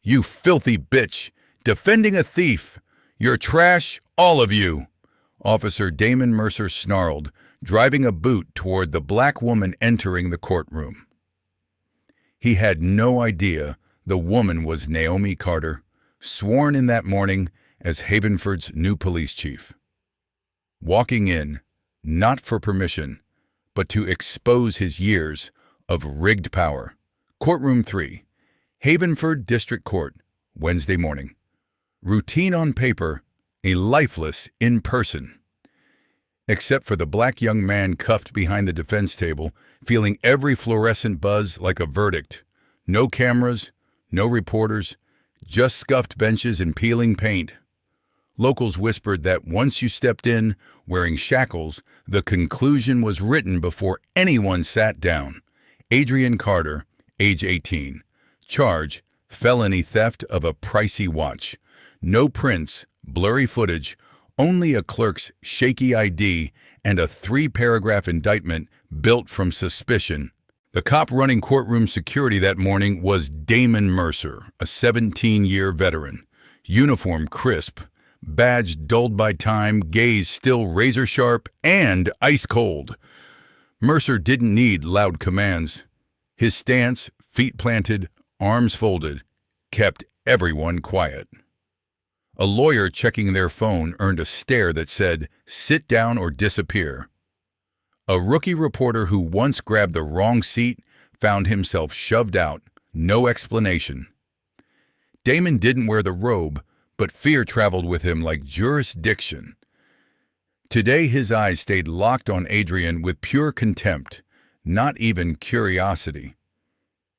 "You filthy bitch! Defending a thief! You're trash, all of you!" Officer Damon Mercer snarled, driving a boot toward the black woman entering the courtroom. He had no idea the woman was Naomi Carter, sworn in that morning as Havenford's new police chief. Walking in, not for permission, but to expose his years of rigged power. Courtroom 3, Havenford District Court, Wednesday morning. Routine on paper, a lifeless in person. Except for the black young man cuffed behind the defense table, feeling every fluorescent buzz like a verdict. No cameras, no reporters, just scuffed benches and peeling paint. Locals whispered that once you stepped in, wearing shackles, the conclusion was written before anyone sat down. Adrian Carter, age 18. Charge, felony theft of a pricey watch. No prints, blurry footage, only a clerk's shaky ID and a 3-paragraph indictment built from suspicion. The cop running courtroom security that morning was Damon Mercer, a 17-year veteran. Uniform crisp, badge dulled by time, gaze still razor-sharp and ice-cold. Mercer didn't need loud commands. His stance, feet planted, arms folded, kept everyone quiet. A lawyer checking their phone earned a stare that said, "Sit down or disappear." A rookie reporter who once grabbed the wrong seat found himself shoved out, no explanation. Damon didn't wear the robe, but fear traveled with him like jurisdiction. Today his eyes stayed locked on Adrian with pure contempt, not even curiosity.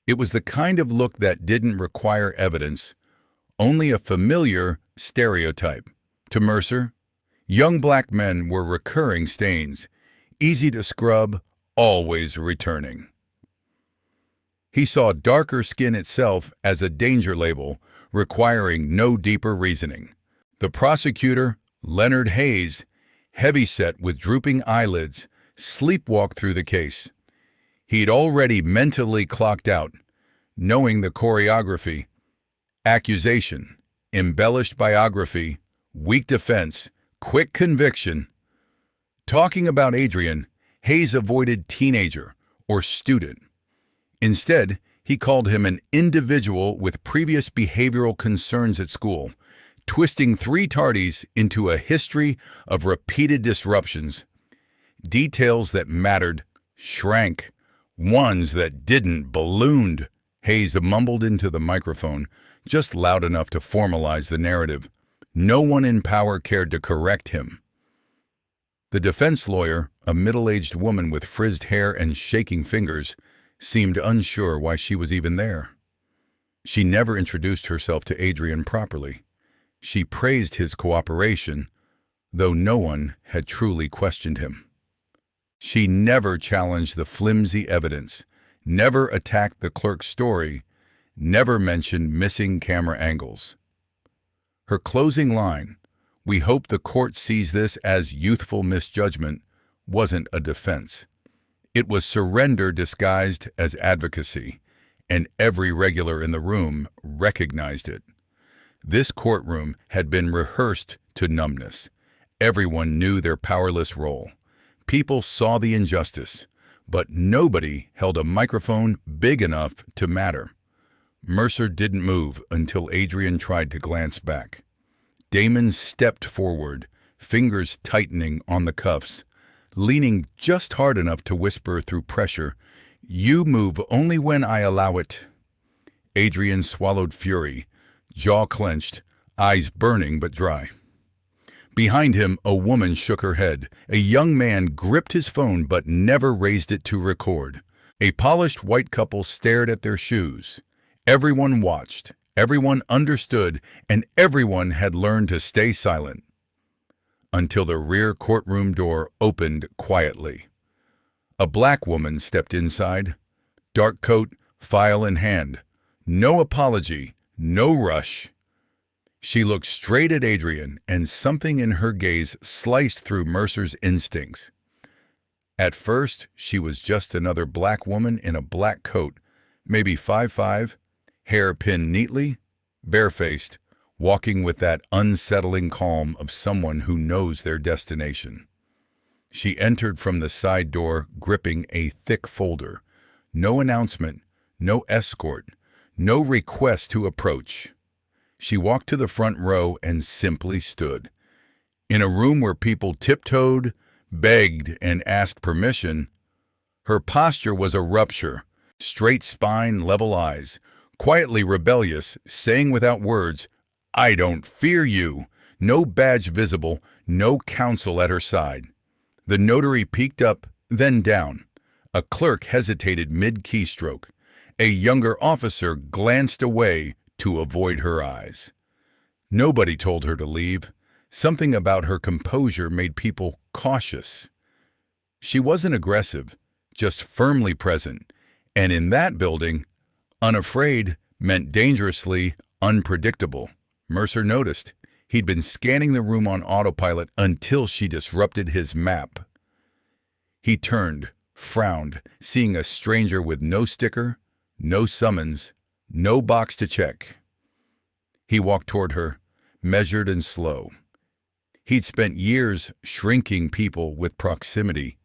It was the kind of look that didn't require evidence, only a familiar stereotype. To Mercer, young black men were recurring stains, easy to scrub, always returning. He saw darker skin itself as a danger label, requiring no deeper reasoning. The prosecutor, Leonard Hayes, heavyset with drooping eyelids, sleepwalked through the case. He'd already mentally clocked out, knowing the choreography. Accusation, embellished biography, weak defense, quick conviction. Talking about Adrian, Hayes avoided teenager or student. Instead, he called him an individual with previous behavioral concerns at school, twisting 3 tardies into a history of repeated disruptions. Details that mattered shrank, ones that didn't ballooned. Hayes mumbled into the microphone, just loud enough to formalize the narrative. No one in power cared to correct him. The defense lawyer, a middle-aged woman with frizzed hair and shaking fingers, seemed unsure why she was even there. She never introduced herself to Adrian properly. She praised his cooperation, though no one had truly questioned him. She never challenged the flimsy evidence, never attacked the clerk's story, never mentioned missing camera angles. Her closing line, "We hope the court sees this as youthful misjudgment," wasn't a defense. It was surrender disguised as advocacy, and every regular in the room recognized it. This courtroom had been rehearsed to numbness. Everyone knew their powerless role. People saw the injustice, but nobody held a microphone big enough to matter. Mercer didn't move until Adrian tried to glance back. Damon stepped forward, fingers tightening on the cuffs, leaning just hard enough to whisper through pressure, "You move only when I allow it." Adrian swallowed fury, jaw clenched, eyes burning but dry. Behind him, a woman shook her head. A young man gripped his phone but never raised it to record. A polished white couple stared at their shoes. Everyone watched, everyone understood, and everyone had learned to stay silent. Until the rear courtroom door opened quietly. A black woman stepped inside, dark coat, file in hand. No apology, no rush. She looked straight at Adrian, and something in her gaze sliced through Mercer's instincts. At first, she was just another black woman in a black coat, maybe 5'5", hair pinned neatly, barefaced, walking with that unsettling calm of someone who knows their destination. She entered from the side door, gripping a thick folder. No announcement, no escort, no request to approach. She walked to the front row and simply stood. In a room where people tiptoed, begged, and asked permission, her posture was a rupture, straight spine, level eyes, quietly rebellious, saying without words, "I don't fear you." No badge visible, no counsel at her side. The notary peeked up, then down. A clerk hesitated mid-keystroke. A younger officer glanced away to avoid her eyes. Nobody told her to leave. Something about her composure made people cautious. She wasn't aggressive, just firmly present. And in that building, unafraid meant dangerously unpredictable. Mercer noticed. He'd been scanning the room on autopilot until she disrupted his map. He turned, frowned, seeing a stranger with no sticker, no summons, no box to check. He walked toward her, measured and slow. He'd spent years shrinking people with proximity,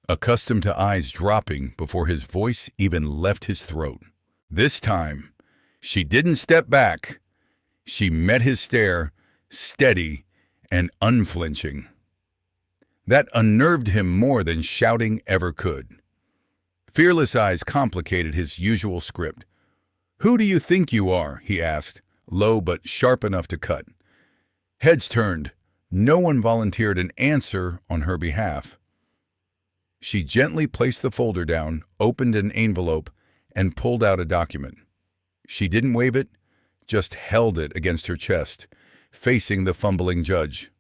accustomed to eyes dropping before his voice even left his throat. This time, she didn't step back. She met his stare, steady and unflinching. That unnerved him more than shouting ever could. Fearless eyes complicated his usual script. "Who do you think you are?" he asked, low but sharp enough to cut. Heads turned. No one volunteered an answer on her behalf. She gently placed the folder down, opened an envelope, and pulled out a document. She didn't wave it, just held it against her chest, facing the fumbling judge.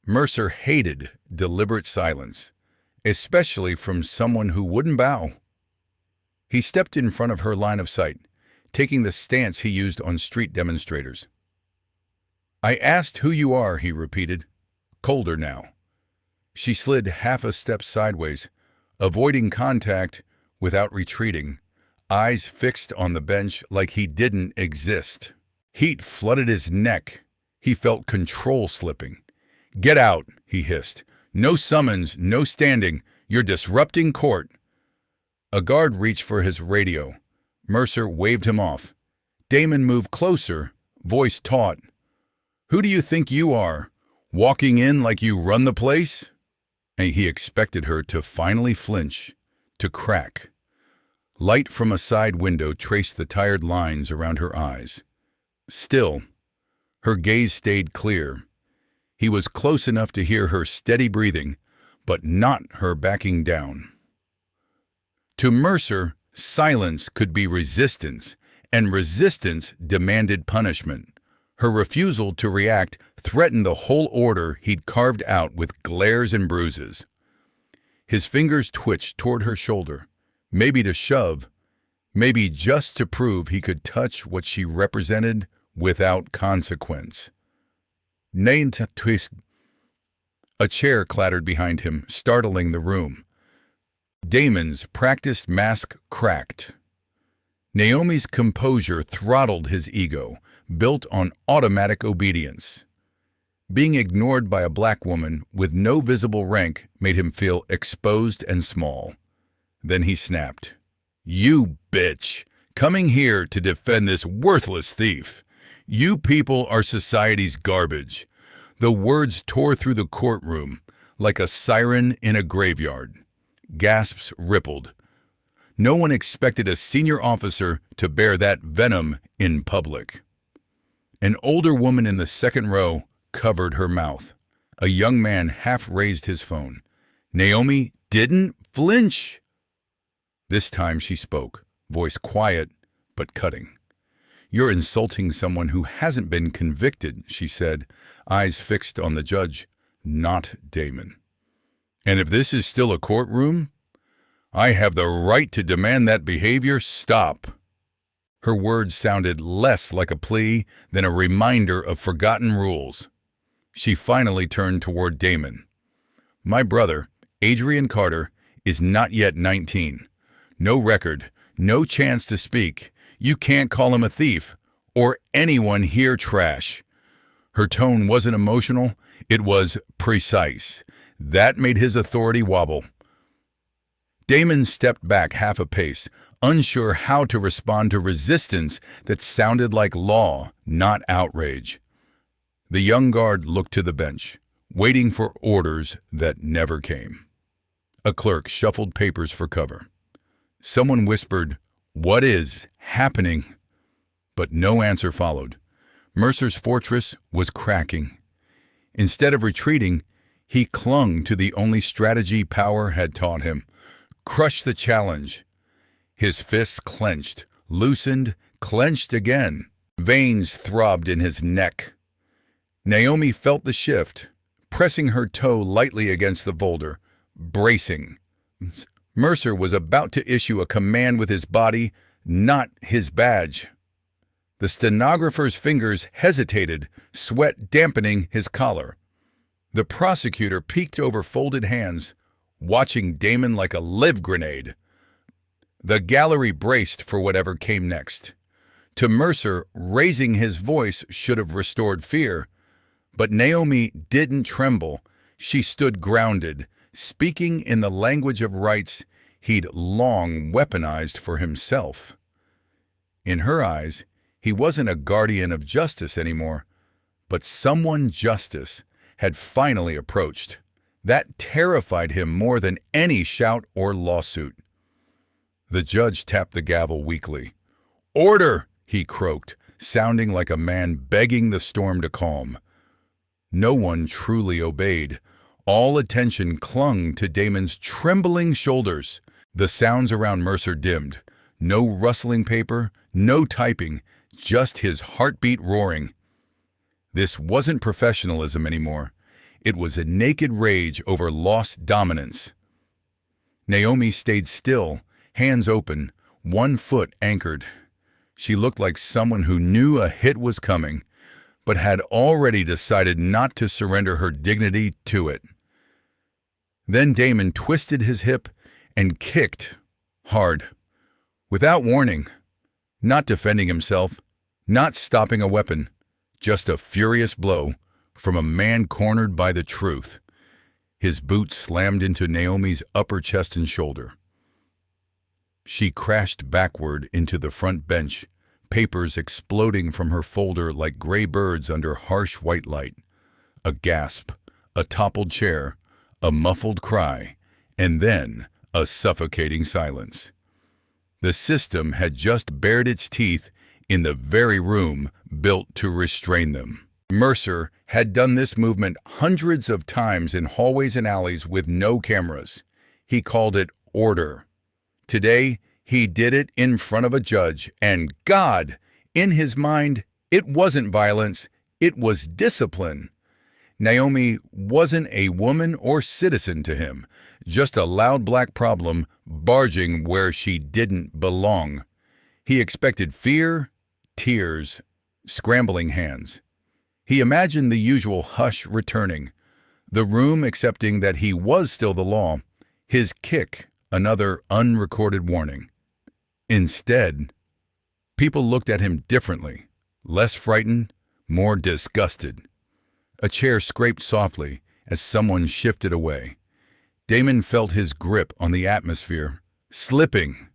Mercer hated deliberate silence, especially from someone who wouldn't bow. He stepped in front of her line of sight, taking the stance he used on street demonstrators. "I asked who you are," he repeated, colder now. She slid half a step sideways, avoiding contact without retreating, eyes fixed on the bench like he didn't exist. Heat flooded his neck. He felt control slipping. "Get out," he hissed. "No summons, no standing. You're disrupting court." A guard reached for his radio. Mercer waved him off. Damon moved closer, voice taut. "Who do you think you are? Walking in like you run the place?" And he expected her to finally flinch, to crack. Light from a side window traced the tired lines around her eyes. Still, her gaze stayed clear. He was close enough to hear her steady breathing, but not her backing down. To Mercer, silence could be resistance, and resistance demanded punishment. Her refusal to react threatened the whole order he'd carved out with glares and bruises. His fingers twitched toward her shoulder, maybe to shove, maybe just to prove he could touch what she represented without consequence. A chair clattered behind him, startling the room. Damon's practiced mask cracked. Naomi's composure throttled his ego, built on automatic obedience. Being ignored by a black woman with no visible rank made him feel exposed and small. Then he snapped. "You bitch! Coming here to defend this worthless thief! You people are society's garbage." The words tore through the courtroom like a siren in a graveyard. Gasps rippled. No one expected a senior officer to bear that venom in public. An older woman in the second row covered her mouth. A young man half raised his phone. Naomi didn't flinch. This time she spoke, voice quiet but cutting. "You're insulting someone who hasn't been convicted," she said, eyes fixed on the judge, not Damon. "And if this is still a courtroom, I have the right to demand that behavior stop." Her words sounded less like a plea than a reminder of forgotten rules. She finally turned toward Damon. "My brother, Adrian Carter, is not yet 19. No record, no chance to speak. You can't call him a thief or anyone here trash. Her tone wasn't emotional, it was precise. That made his authority wobble. Damon stepped back half a pace, unsure how to respond to resistance that sounded like law, not outrage. The young guard looked to the bench, waiting for orders that never came. A clerk shuffled papers for cover. Someone whispered, "What is happening?" But no answer followed. Mercer's fortress was cracking. Instead of retreating, he clung to the only strategy power had taught him. Crush the challenge. His fists clenched, loosened, clenched again. Veins throbbed in his neck. Naomi felt the shift, pressing her toe lightly against the boulder, bracing. Mercer was about to issue a command with his body, not his badge. The stenographer's fingers hesitated, sweat dampening his collar. The prosecutor peeked over folded hands, watching Damon like a live grenade. The gallery braced for whatever came next. To Mercer, raising his voice should have restored fear. But Naomi didn't tremble. She stood grounded, speaking in the language of rights he'd long weaponized for himself. In her eyes, he wasn't a guardian of justice anymore, but someone justice had finally approached. That terrified him more than any shout or lawsuit. The judge tapped the gavel weakly. "Order!" he croaked, sounding like a man begging the storm to calm. No one truly obeyed. All attention clung to Damon's trembling shoulders. The sounds around Mercer dimmed. No rustling paper, no typing, just his heartbeat roaring. This wasn't professionalism anymore. It was a naked rage over lost dominance. Naomi stayed still, hands open, one foot anchored. She looked like someone who knew a hit was coming, but had already decided not to surrender her dignity to it. Then Damon twisted his hip and kicked hard, without warning, not defending himself, not stopping a weapon, just a furious blow from a man cornered by the truth. His boot slammed into Naomi's upper chest and shoulder. She crashed backward into the front bench, papers exploding from her folder like gray birds under harsh white light. A gasp, a toppled chair, a muffled cry, and then a suffocating silence. The system had just bared its teeth in the very room built to restrain them. Mercer had done this movement hundreds of times in hallways and alleys with no cameras. He called it order. Today, he did it in front of a judge, and God, in his mind, it wasn't violence, it was discipline. Naomi wasn't a woman or citizen to him, just a loud black problem barging where she didn't belong. He expected fear, tears, scrambling hands. He imagined the usual hush returning, the room accepting that he was still the law, his kick another unrecorded warning. Instead, people looked at him differently, less frightened, more disgusted. A chair scraped softly as someone shifted away. Damon felt his grip on the atmosphere, slipping.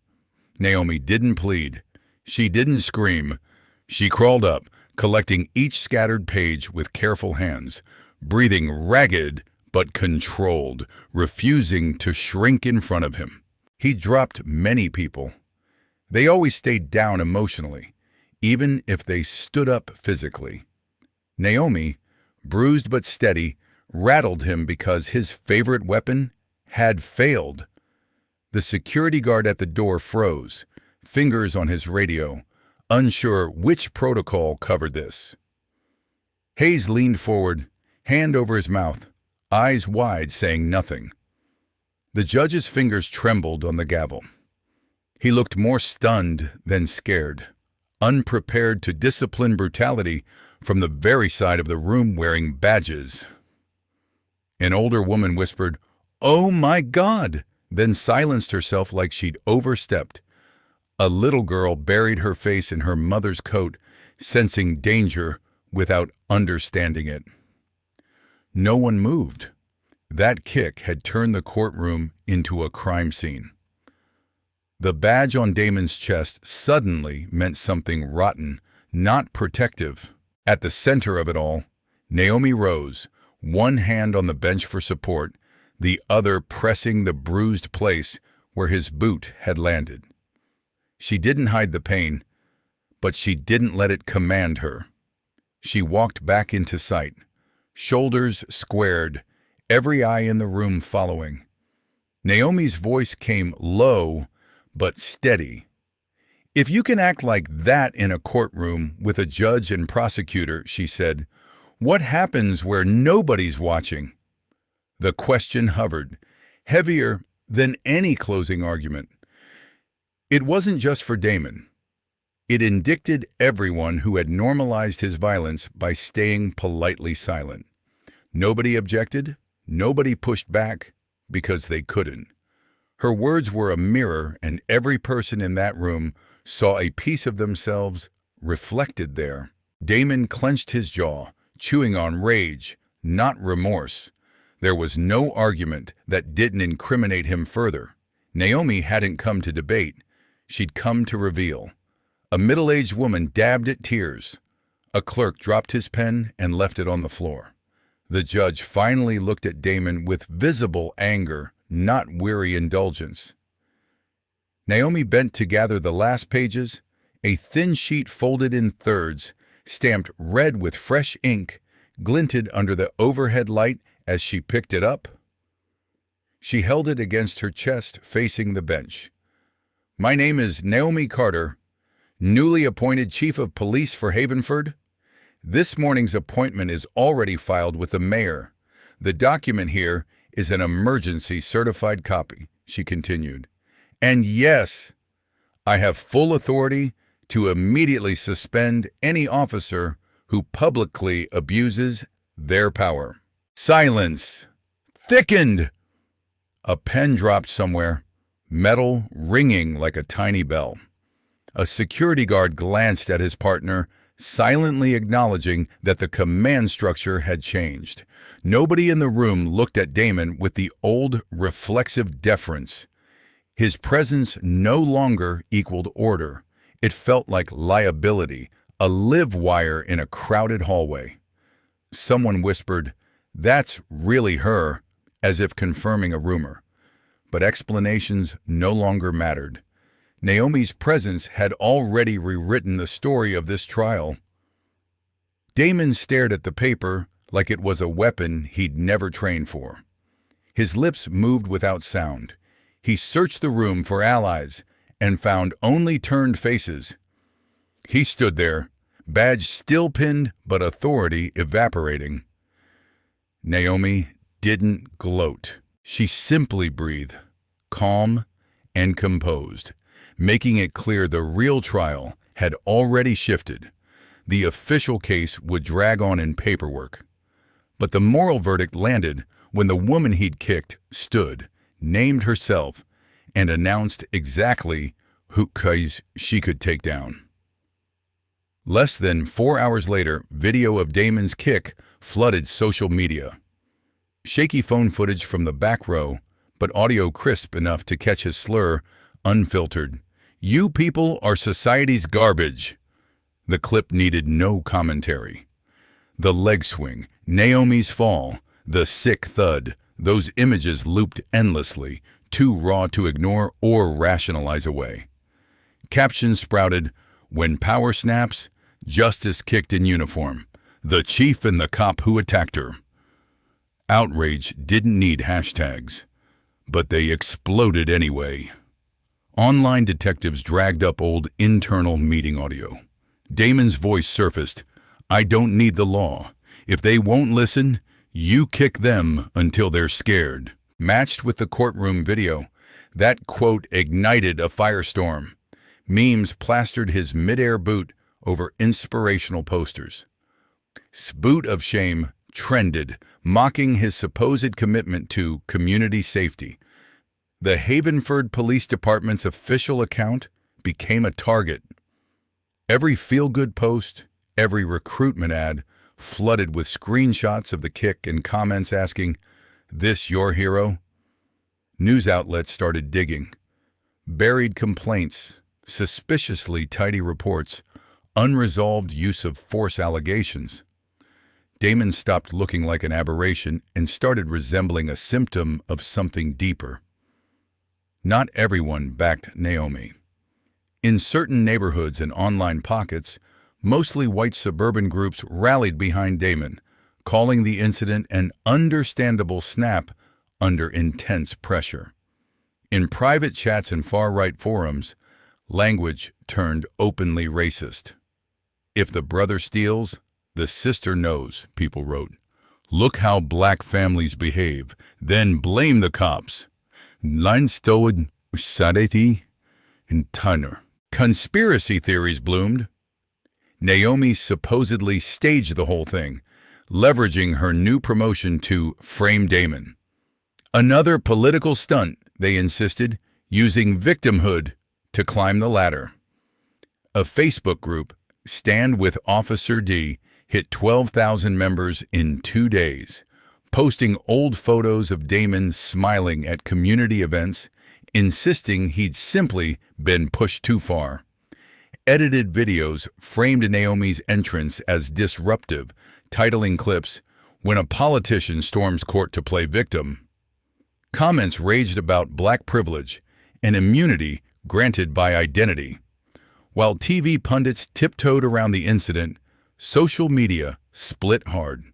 Naomi didn't plead. She didn't scream. She crawled up, collecting each scattered page with careful hands, breathing ragged but controlled, refusing to shrink in front of him. He dropped many people. They always stayed down emotionally, even if they stood up physically. Naomi, bruised but steady, rattled him because his favorite weapon had failed. The security guard at the door froze, fingers on his radio, unsure which protocol covered this. Hayes leaned forward, hand over his mouth, eyes wide, saying nothing. The judge's fingers trembled on the gavel. He looked more stunned than scared, unprepared to discipline brutality from the very side of the room wearing badges. An older woman whispered, "Oh my God!" then silenced herself like she'd overstepped. A little girl buried her face in her mother's coat, sensing danger without understanding it. No one moved. That kick had turned the courtroom into a crime scene. The badge on Damon's chest suddenly meant something rotten, not protective. At the center of it all, Naomi rose, one hand on the bench for support, the other pressing the bruised place where his boot had landed. She didn't hide the pain, but she didn't let it command her. She walked back into sight, shoulders squared, every eye in the room following. Naomi's voice came low but steady. "If you can act like that in a courtroom with a judge and prosecutor," she said, "what happens where nobody's watching?" The question hovered, heavier than any closing argument. It wasn't just for Damon. It indicted everyone who had normalized his violence by staying politely silent. Nobody objected, nobody pushed back, because they couldn't. Her words were a mirror, and every person in that room saw a piece of themselves reflected there. Damon clenched his jaw, chewing on rage, not remorse. There was no argument that didn't incriminate him further. Naomi hadn't come to debate. She'd come to reveal. A middle-aged woman dabbed at tears. A clerk dropped his pen and left it on the floor. The judge finally looked at Damon with visible anger, not weary indulgence. Naomi bent to gather the last pages, a thin sheet folded in thirds, stamped red with fresh ink, glinted under the overhead light as she picked it up. She held it against her chest, facing the bench. "My name is Naomi Carter, newly appointed Chief of Police for Havenford. This morning's appointment is already filed with the mayor. The document here is an emergency certified copy," she continued. "And yes, I have full authority to immediately suspend any officer who publicly abuses their power." Silence thickened. A pen dropped somewhere, metal ringing like a tiny bell. A security guard glanced at his partner, silently acknowledging that the command structure had changed. Nobody in the room looked at Damon with the old reflexive deference. His presence no longer equaled order. It felt like liability, a live wire in a crowded hallway. Someone whispered, "That's really her," as if confirming a rumor. But explanations no longer mattered. Naomi's presence had already rewritten the story of this trial. Damon stared at the paper like it was a weapon he'd never trained for. His lips moved without sound. He searched the room for allies and found only turned faces. He stood there, badge still pinned but authority evaporating. Naomi didn't gloat. She simply breathed, calm and composed, making it clear the real trial had already shifted. The official case would drag on in paperwork. But the moral verdict landed when the woman he'd kicked stood, named herself, and announced exactly who she could take down. Less than 4 hours later, video of Damon's kick flooded social media. Shaky phone footage from the back row, but audio crisp enough to catch his slur, unfiltered. "You people are society's garbage." The clip needed no commentary. The leg swing, Naomi's fall, the sick thud, those images looped endlessly, too raw to ignore or rationalize away. Captions sprouted, "When power snaps, justice kicked in uniform. The chief and the cop who attacked her." Outrage didn't need hashtags, but they exploded anyway. Online detectives dragged up old internal meeting audio. Damon's voice surfaced, "I don't need the law. If they won't listen, you kick them until they're scared." Matched with the courtroom video, that quote ignited a firestorm. Memes plastered his midair boot over inspirational posters. Boot of Shame trended, mocking his supposed commitment to community safety. The Havenford Police Department's official account became a target. Every feel-good post, every recruitment ad flooded with screenshots of the kick and comments asking, "This your hero?" News outlets started digging. Buried complaints, suspiciously tidy reports, unresolved use of force allegations. Damon stopped looking like an aberration and started resembling a symptom of something deeper. Not everyone backed Naomi. In certain neighborhoods and online pockets, mostly white suburban groups rallied behind Damon, calling the incident an understandable snap under intense pressure. In private chats and far-right forums, language turned openly racist. "If the brother steals, the sister knows," people wrote. "Look how black families behave, then blame the cops." Leinstowed Sadeti and Tanner. Conspiracy theories bloomed. Naomi supposedly staged the whole thing, leveraging her new promotion to frame Damon. Another political stunt, they insisted, using victimhood to climb the ladder. A Facebook group, Stand with Officer D, hit 12,000 members in 2 days, posting old photos of Damon smiling at community events, insisting he'd simply been pushed too far. Edited videos framed Naomi's entrance as disruptive, titling clips, "When a politician storms court to play victim." Comments raged about black privilege and immunity granted by identity. While TV pundits tiptoed around the incident, social media split hard.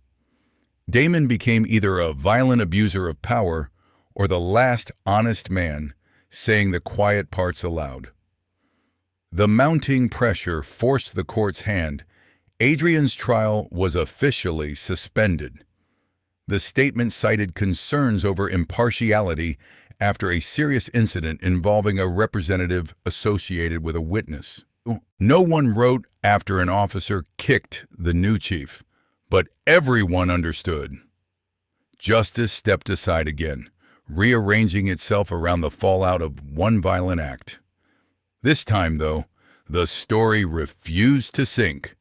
Damon became either a violent abuser of power or the last honest man saying the quiet parts aloud. The mounting pressure forced the court's hand. Adrian's trial was officially suspended. The statement cited concerns over impartiality after a serious incident involving a representative associated with a witness. No one wrote after an officer kicked the new chief, but everyone understood. Justice stepped aside again, rearranging itself around the fallout of one violent act. This time, though, the story refused to sink.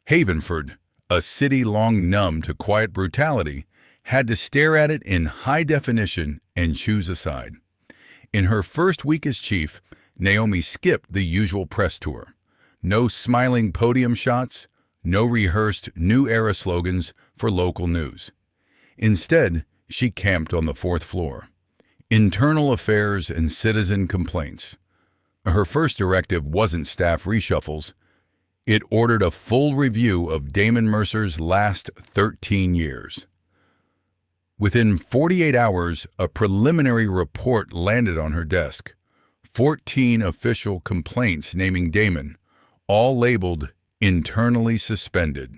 Havenford, a city long numb to quiet brutality, had to stare at it in high definition and choose a side. In her first week as chief, Naomi skipped the usual press tour. No smiling podium shots, no rehearsed new era slogans for local news. Instead, she camped on the 4th floor. Internal affairs and citizen complaints. Her first directive wasn't staff reshuffles. It ordered a full review of Damon Mercer's last 13 years. Within 48 hours, a preliminary report landed on her desk. 14 official complaints naming Damon, all labeled internally suspended.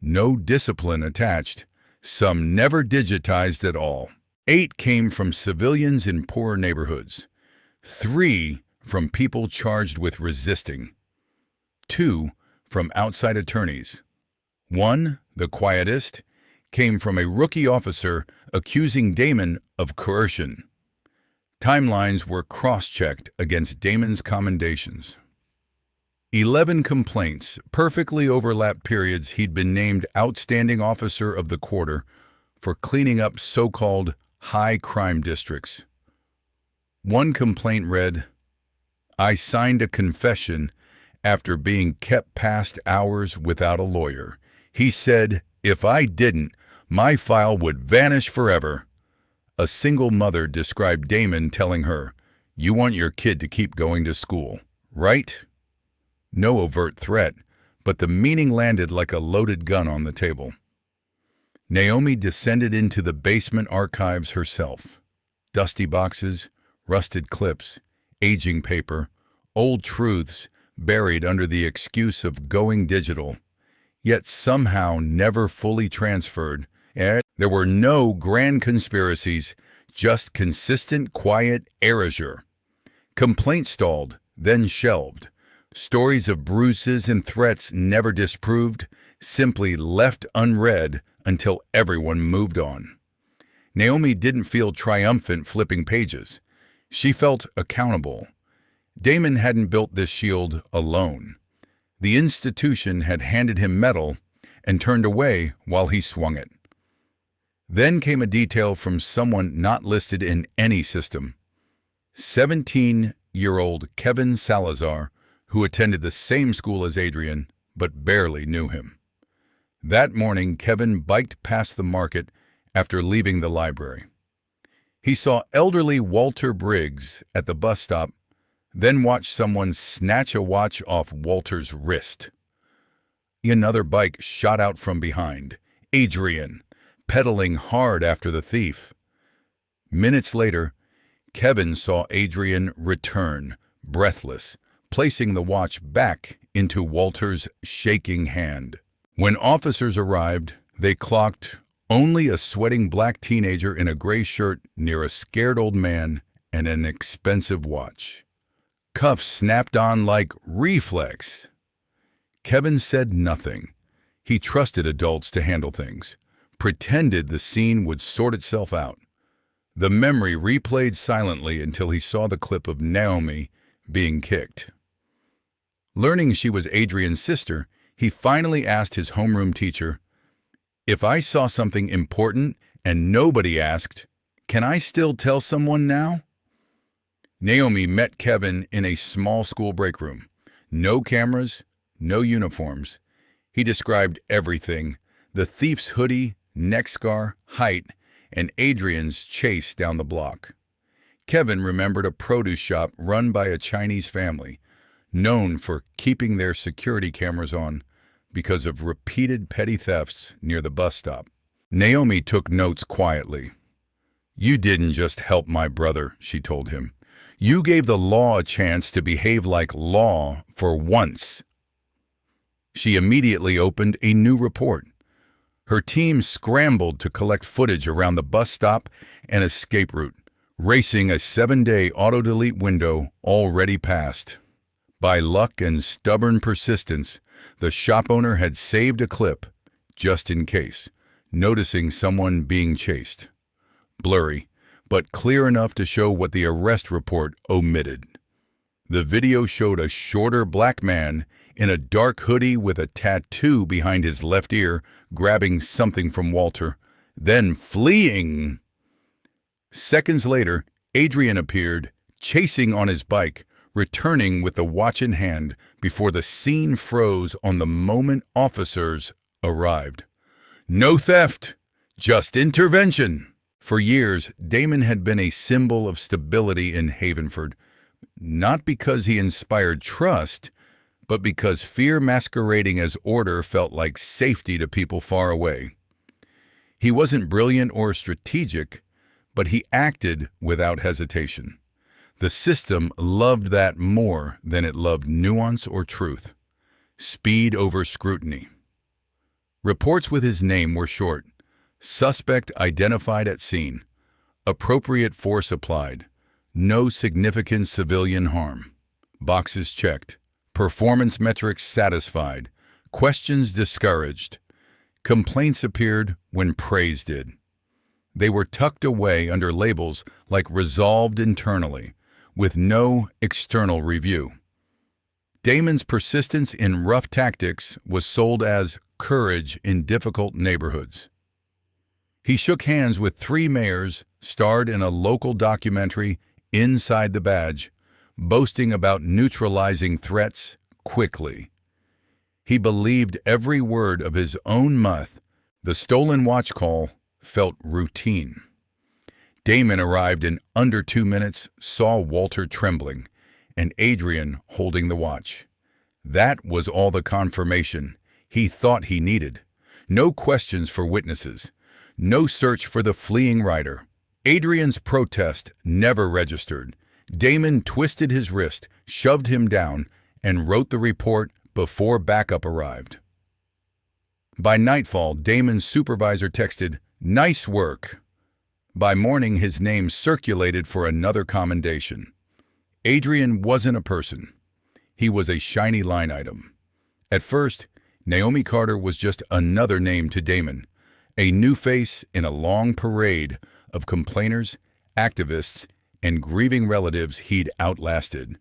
No discipline attached, some never digitized at all. 8 came from civilians in poorer neighborhoods. 3 from people charged with resisting. 2 from outside attorneys. 1, the quietest, came from a rookie officer accusing Damon of coercion. Timelines were cross-checked against Damon's commendations. 11 complaints perfectly overlapped periods he'd been named Outstanding Officer of the Quarter for cleaning up so-called high-crime districts. One complaint read, "I signed a confession after being kept past hours without a lawyer. He said, if I didn't, my file would vanish forever." A single mother described Damon telling her, "You want your kid to keep going to school, right?" No overt threat, but the meaning landed like a loaded gun on the table. Naomi descended into the basement archives herself. Dusty boxes, rusted clips, aging paper, old truths buried under the excuse of going digital, yet somehow never fully transferred. There were no grand conspiracies, just consistent, quiet erasure. Complaints stalled, then shelved. Stories of bruises and threats never disproved, simply left unread until everyone moved on. Naomi didn't feel triumphant flipping pages. She felt accountable. Damon hadn't built this shield alone. The institution had handed him metal and turned away while he swung it. Then came a detail from someone not listed in any system. 17-year-old Kevin Salazar, who attended the same school as Adrian, but barely knew him. That morning, Kevin biked past the market after leaving the library. He saw elderly Walter Briggs at the bus stop, then watched someone snatch a watch off Walter's wrist. Another bike shot out from behind. Adrian, pedaling hard after the thief. Minutes later, Kevin saw Adrian return, breathless, placing the watch back into Walter's shaking hand. When officers arrived, they clocked only a sweating black teenager in a gray shirt near a scared old man and an expensive watch. Cuffs snapped on like reflex. Kevin said nothing. He trusted adults to handle things, pretended the scene would sort itself out. The memory replayed silently until he saw the clip of Naomi being kicked. Learning she was Adrian's sister, he finally asked his homeroom teacher, "If I saw something important and nobody asked, can I still tell someone now?" Naomi met Kevin in a small school break room. No cameras, no uniforms. He described everything: the thief's hoodie, neck scar, height, and Adrian's chase down the block. Kevin remembered a produce shop run by a Chinese family, known for keeping their security cameras on because of repeated petty thefts near the bus stop. Naomi took notes quietly. "You didn't just help my brother," she told him. "You gave the law a chance to behave like law for once." She immediately opened a new report. Her team scrambled to collect footage around the bus stop and escape route, racing a 7-day auto-delete window already passed. By luck and stubborn persistence, the shop owner had saved a clip, just in case, noticing someone being chased. Blurry, but clear enough to show what the arrest report omitted. The video showed a shorter black man in a dark hoodie with a tattoo behind his left ear grabbing something from Walter, then fleeing. Seconds later, Adrian appeared, chasing on his bike, returning with the watch in hand before the scene froze on the moment officers arrived. No theft, just intervention. For years, Damon had been a symbol of stability in Havenford, not because he inspired trust, but because fear masquerading as order felt like safety to people far away. He wasn't brilliant or strategic, but he acted without hesitation. The system loved that more than it loved nuance or truth. Speed over scrutiny. Reports with his name were short. Suspect identified at scene. Appropriate force applied. No significant civilian harm. Boxes checked. Performance metrics satisfied. Questions discouraged. Complaints appeared when praise did. They were tucked away under labels like resolved internally, with no external review. Damon's persistence in rough tactics was sold as courage in difficult neighborhoods. He shook hands with 3 mayors, starred in a local documentary, Inside the Badge, boasting about neutralizing threats quickly. He believed every word of his own mouth. The stolen watch call felt routine. Damon arrived in under 2 minutes, saw Walter trembling, and Adrian holding the watch. That was all the confirmation he thought he needed. No questions for witnesses. No search for the fleeing rider. Adrian's protest never registered. Damon twisted his wrist, shoved him down, and wrote the report before backup arrived. By nightfall, Damon's supervisor texted, "Nice work." By morning, his name circulated for another commendation. Adrian wasn't a person. He was a shiny line item. At first, Naomi Carter was just another name to Damon, a new face in a long parade of complainers, activists, and grieving relatives he'd outlasted.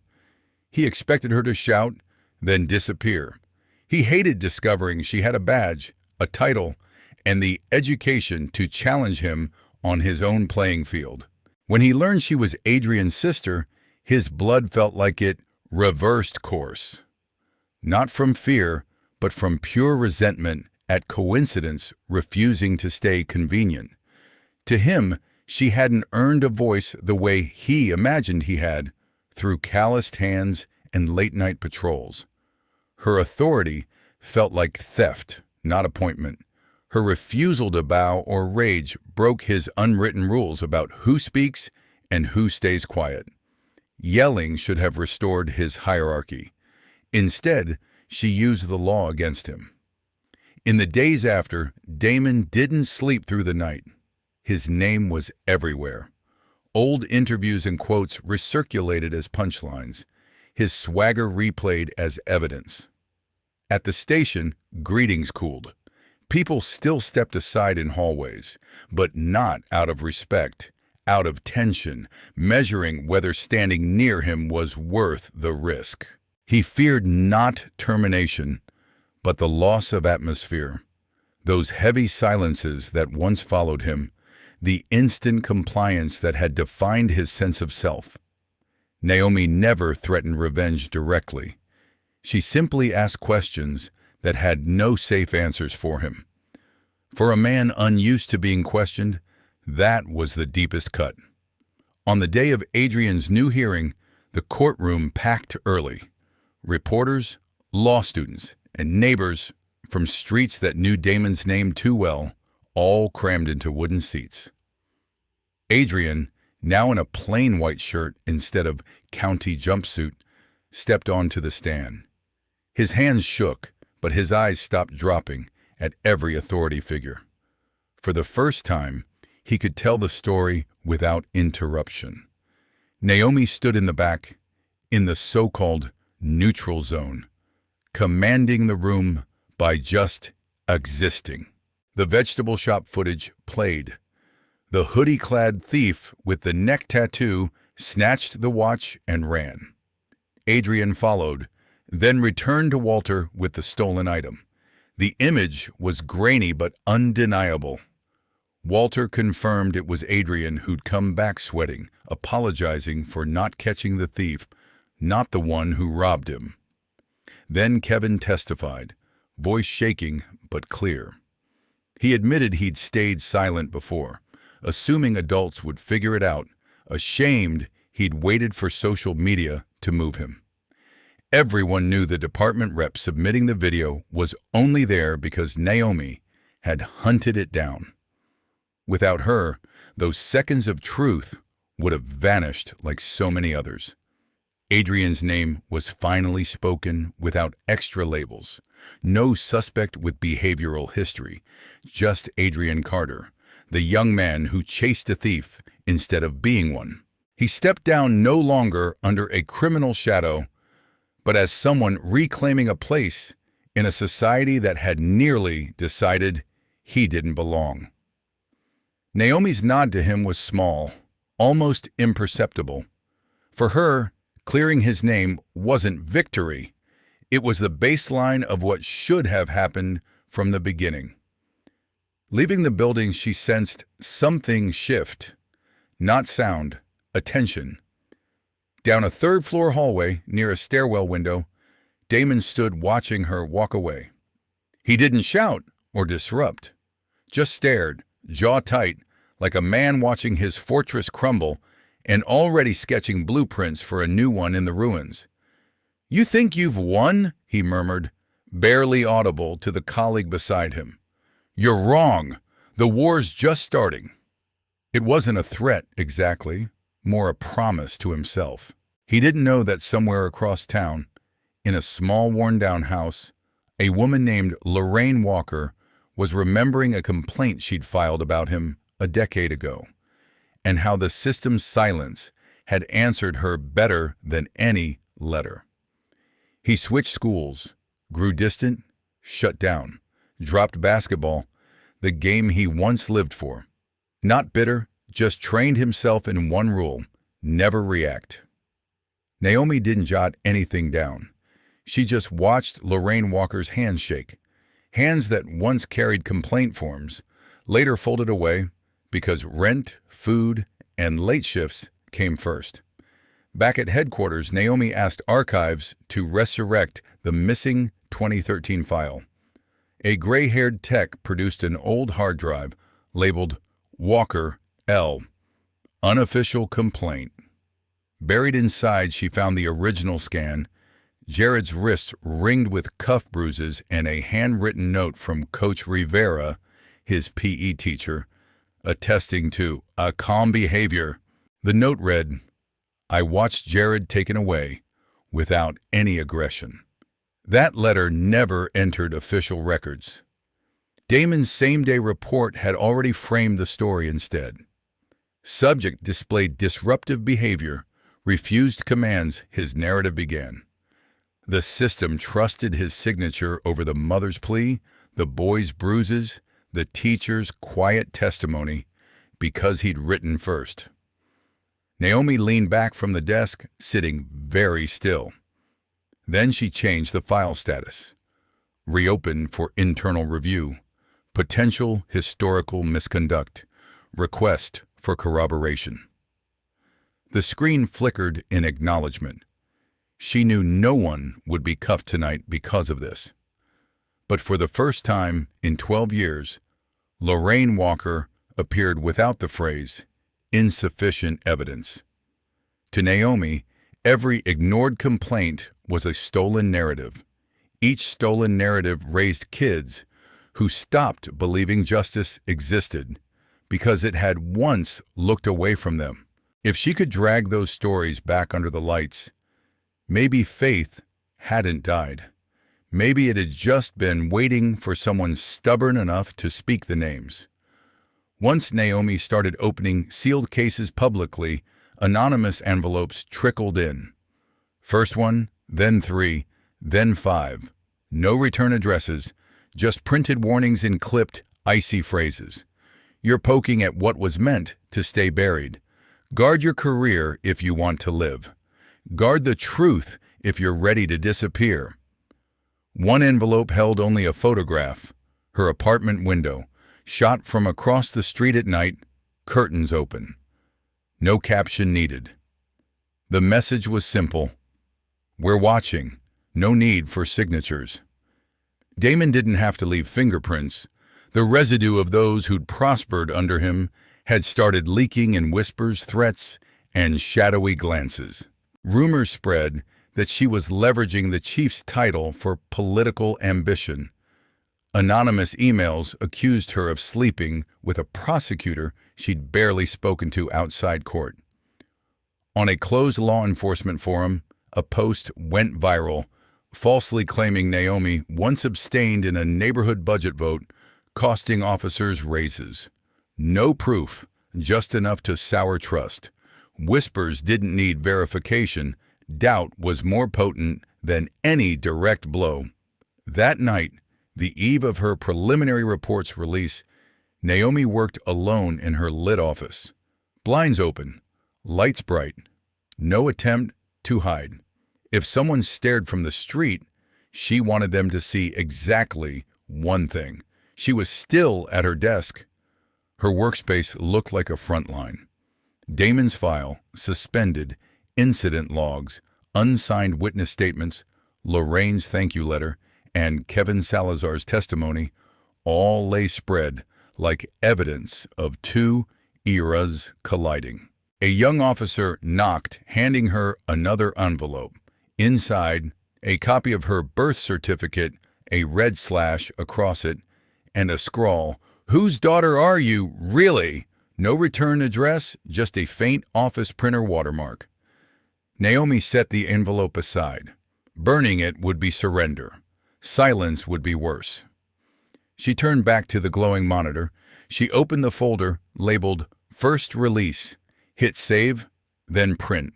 He expected her to shout, then disappear, He hated discovering she had a badge, a title, and the education to challenge him on his own playing field. When he learned she was Adrian's sister, his blood felt like it reversed course. Not from fear, but from pure resentment at coincidence refusing to stay convenient. To him, she hadn't earned a voice the way he imagined he had, through calloused hands and late-night patrols. Her authority felt like theft, not appointment. Her refusal to bow or rage broke his unwritten rules about who speaks and who stays quiet. Yelling should have restored his hierarchy. Instead, she used the law against him. In the days after, Damon didn't sleep through the night. His name was everywhere. Old interviews and quotes recirculated as punchlines, his swagger replayed as evidence. At the station, greetings cooled. People still stepped aside in hallways, but not out of respect, out of tension, measuring whether standing near him was worth the risk. He feared not termination, but the loss of atmosphere. Those heavy silences that once followed him, the instant compliance that had defined his sense of self. Naomi never threatened revenge directly. She simply asked questions that had no safe answers for him. For a man unused to being questioned, that was the deepest cut. On the day of Adrian's new hearing, the courtroom packed early. Reporters, law students, and neighbors from streets that knew Damon's name too well, all crammed into wooden seats. Adrian, now in a plain white shirt instead of county jumpsuit, stepped onto the stand. His hands shook, but his eyes stopped dropping at every authority figure. For the first time, he could tell the story without interruption. Naomi stood in the back, in the so-called neutral zone, commanding the room by just existing. The vegetable shop footage played. The hoodie-clad thief with the neck tattoo snatched the watch and ran. Adrian followed, then returned to Walter with the stolen item. The image was grainy but undeniable. Walter confirmed it was Adrian who'd come back sweating, apologizing for not catching the thief, not the one who robbed him. Then Kevin testified, voice shaking but clear. He admitted he'd stayed silent before, assuming adults would figure it out, ashamed he'd waited for social media to move him. Everyone knew the department rep submitting the video was only there because Naomi had hunted it down. Without her, those seconds of truth would have vanished like so many others. Adrian's name was finally spoken without extra labels. No suspect with behavioral history, just Adrian Carter, the young man who chased a thief instead of being one. He stepped down no longer under a criminal shadow, but as someone reclaiming a place in a society that had nearly decided he didn't belong. Naomi's nod to him was small, almost imperceptible. For her, clearing his name wasn't victory. It was the baseline of what should have happened from the beginning. Leaving the building, she sensed something shift. Not sound, attention. Down a third-floor hallway near a stairwell window, Damon stood watching her walk away. He didn't shout or disrupt, just stared, jaw tight, like a man watching his fortress crumble and already sketching blueprints for a new one in the ruins. "You think you've won?" he murmured, barely audible to the colleague beside him. "You're wrong. The war's just starting." It wasn't a threat exactly, more a promise to himself. He didn't know that somewhere across town, in a small worn-down house, a woman named Lorraine Walker was remembering a complaint she'd filed about him a decade ago, and how the system's silence had answered her better than any letter. He switched schools, grew distant, shut down, dropped basketball, the game he once lived for. Not bitter, just trained himself in one rule: never react. Naomi didn't jot anything down. She just watched Lorraine Walker's hands shake. Hands that once carried complaint forms, later folded away because rent, food, and late shifts came first. Back at headquarters, Naomi asked archives to resurrect the missing 2013 file. A gray-haired tech produced an old hard drive labeled Walker L. Unofficial complaint. Buried inside, she found the original scan, Jared's wrists ringed with cuff bruises, and a handwritten note from Coach Rivera, his PE teacher, attesting to a calm behavior. The note read, "I watched Jared taken away without any aggression." That letter never entered official records. Damon's same-day report had already framed the story instead. Subject displayed disruptive behavior, refused commands. His narrative began. The system trusted his signature over the mother's plea, the boy's bruises, the teacher's quiet testimony, because he'd written first. Naomi leaned back from the desk, sitting very still. Then she changed the file status. Reopened for internal review. Potential historical misconduct. Request for corroboration. The screen flickered in acknowledgement. She knew no one would be cuffed tonight because of this. But for the first time in 12 years, Lorraine Walker appeared without the phrase, insufficient evidence. To Naomi, every ignored complaint was a stolen narrative. Each stolen narrative raised kids who stopped believing justice existed because it had once looked away from them. If she could drag those stories back under the lights, maybe faith hadn't died. Maybe it had just been waiting for someone stubborn enough to speak the names. Once Naomi started opening sealed cases publicly, anonymous envelopes trickled in. First one, then 3, then 5. No return addresses, just printed warnings in clipped, icy phrases. You're poking at what was meant to stay buried. Guard your career if you want to live. Guard the truth if you're ready to disappear. One envelope held only a photograph, her apartment window, shot from across the street at night, curtains open. No caption needed. The message was simple. We're watching. No need for signatures. Damon didn't have to leave fingerprints. The residue of those who'd prospered under him had started leaking in whispers, threats, and shadowy glances. Rumors spread that she was leveraging the chief's title for political ambition. Anonymous emails accused her of sleeping with a prosecutor she'd barely spoken to outside court. On a closed law enforcement forum, a post went viral, falsely claiming Naomi once abstained in a neighborhood budget vote, costing officers raises. No proof, just enough to sour trust. Whispers didn't need verification. Doubt was more potent than any direct blow. That night, the eve of her preliminary report's release, Naomi worked alone in her lit office. Blinds open, lights bright, no attempt to hide. If someone stared from the street, she wanted them to see exactly one thing. She was still at her desk. Her workspace looked like a front line. Damon's file, suspended, incident logs, unsigned witness statements, Lorraine's thank you letter, and Kevin Salazar's testimony all lay spread like evidence of two eras colliding. A young officer knocked, handing her another envelope. Inside, a copy of her birth certificate, a red slash across it, and a scrawl, "Whose daughter are you, really?" No return address, just a faint office printer watermark. Naomi set the envelope aside. Burning it would be surrender. Silence would be worse. She turned back to the glowing monitor. She opened the folder labeled First Release, hit Save, then Print.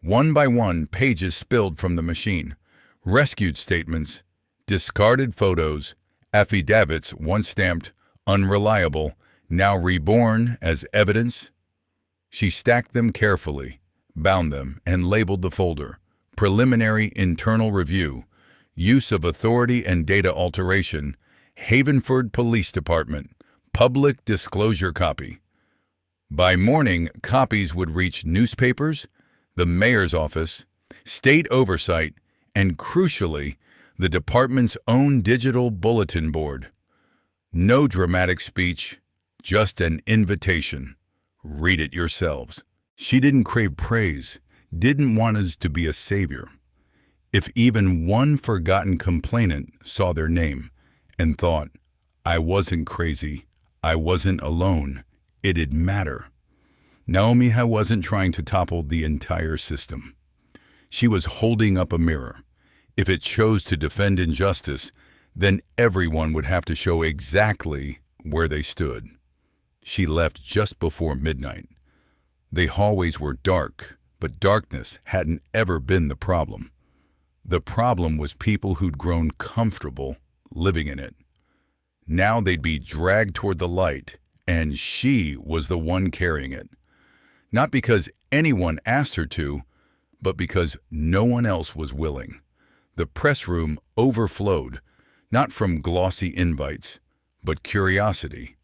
One by one, pages spilled from the machine. Rescued statements, discarded photos, affidavits once stamped unreliable, now reborn as evidence. She stacked them carefully, bound them, and labeled the folder. Preliminary Internal Review, Use of Authority and Data Alteration, Havenford Police Department, Public Disclosure Copy. By morning, copies would reach newspapers, the mayor's office, state oversight, and crucially, the department's own digital bulletin board. No dramatic speech, just an invitation. Read it yourselves. She didn't crave praise, didn't want us to be a savior. If even one forgotten complainant saw their name and thought, I wasn't crazy, I wasn't alone, it'd matter. Naomi wasn't trying to topple the entire system. She was holding up a mirror. If it chose to defend injustice, then everyone would have to show exactly where they stood. She left just before midnight. The hallways were dark, but darkness hadn't ever been the problem. The problem was people who'd grown comfortable living in it. Now they'd be dragged toward the light, and she was the one carrying it. Not because anyone asked her to, but because no one else was willing. The press room overflowed, not from glossy invites, but curiosity.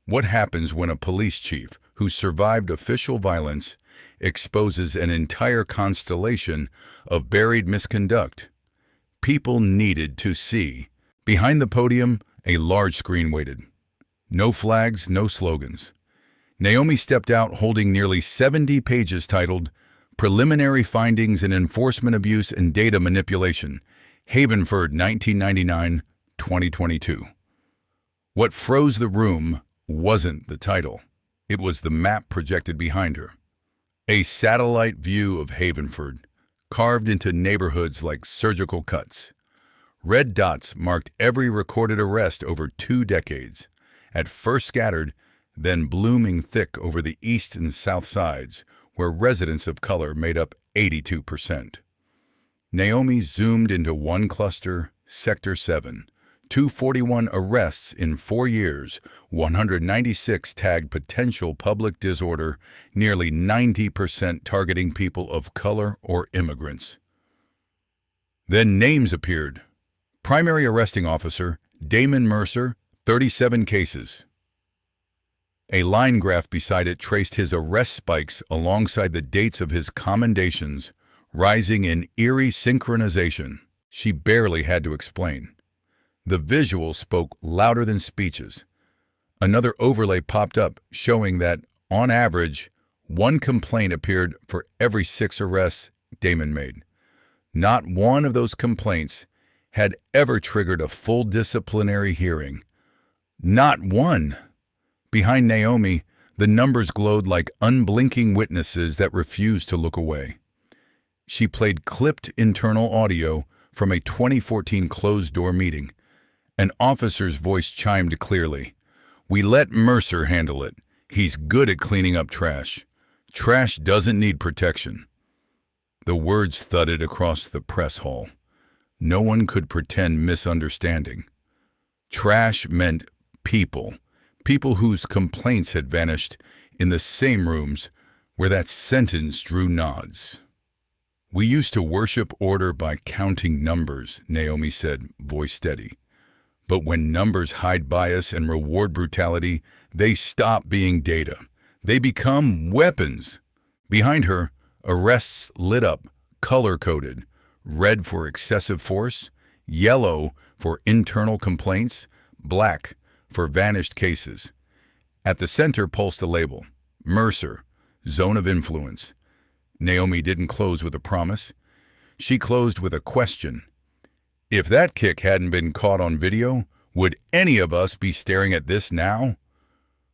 What happens when a police chief who survived official violence exposes an entire constellation of buried misconduct? People needed to see. Behind the podium, a large screen waited. No flags, no slogans. Naomi stepped out holding nearly 70 pages titled Preliminary Findings in Enforcement Abuse and Data Manipulation, Havenford 1999-2022. What froze the room wasn't the title. It was the map projected behind her. A satellite view of Havenford, carved into neighborhoods like surgical cuts. Red dots marked every recorded arrest over 2 decades, at first scattered, then blooming thick over the east and south sides, where residents of color made up 82%. Naomi zoomed into one cluster, Sector 7. 241 arrests in 4 years, 196 tagged potential public disorder, nearly 90% targeting people of color or immigrants. Then names appeared. Primary Arresting Officer, Damon Mercer, 37 cases. A line graph beside it traced his arrest spikes alongside the dates of his commendations, rising in eerie synchronization. She barely had to explain. The visual spoke louder than speeches. Another overlay popped up, showing that, on average, 1 complaint appeared for every 6 arrests Damon made. Not one of those complaints had ever triggered a full disciplinary hearing. Not one! Behind Naomi, the numbers glowed like unblinking witnesses that refused to look away. She played clipped internal audio from a 2014 closed-door meeting. An officer's voice chimed clearly. We let Mercer handle it. He's good at cleaning up trash. Trash doesn't need protection. The words thudded across the press hall. No one could pretend misunderstanding. Trash meant people. People whose complaints had vanished in the same rooms where that sentence drew nods. We used to worship order by counting numbers, Naomi said, voice steady. But when numbers hide bias and reward brutality, they stop being data. They become weapons. Behind her, arrests lit up, color-coded, red for excessive force, yellow for internal complaints, black for vanished cases. At the center pulsed a label, Mercer, Zone of Influence. Naomi didn't close with a promise. She closed with a question. If that kick hadn't been caught on video, would any of us be staring at this now?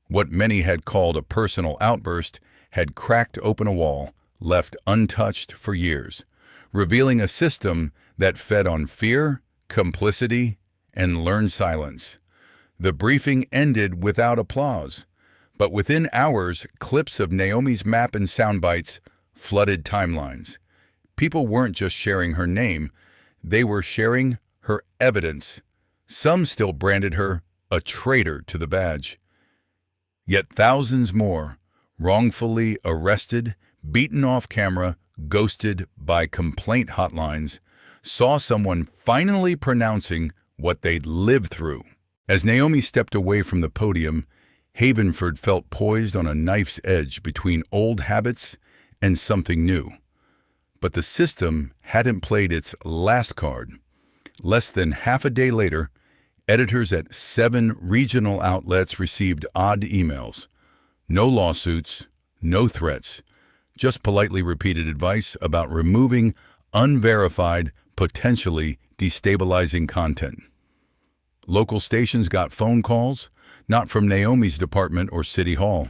What many had called a personal outburst had cracked open a wall, left untouched for years, revealing a system that fed on fear, complicity, and learned silence. The briefing ended without applause, but within hours, clips of Naomi's map and sound bites flooded timelines. People weren't just sharing her name, they were sharing her evidence. Some still branded her a traitor to the badge. Yet thousands more, wrongfully arrested, beaten off camera, ghosted by complaint hotlines, saw someone finally pronouncing what they'd lived through. As Naomi stepped away from the podium, Havenford felt poised on a knife's edge between old habits and something new. But the system hadn't played its last card. Less than half a day later, editors at 7 regional outlets received odd emails. No lawsuits, no threats, just politely repeated advice about removing unverified, potentially destabilizing content. Local stations got phone calls, not from Naomi's department or City Hall,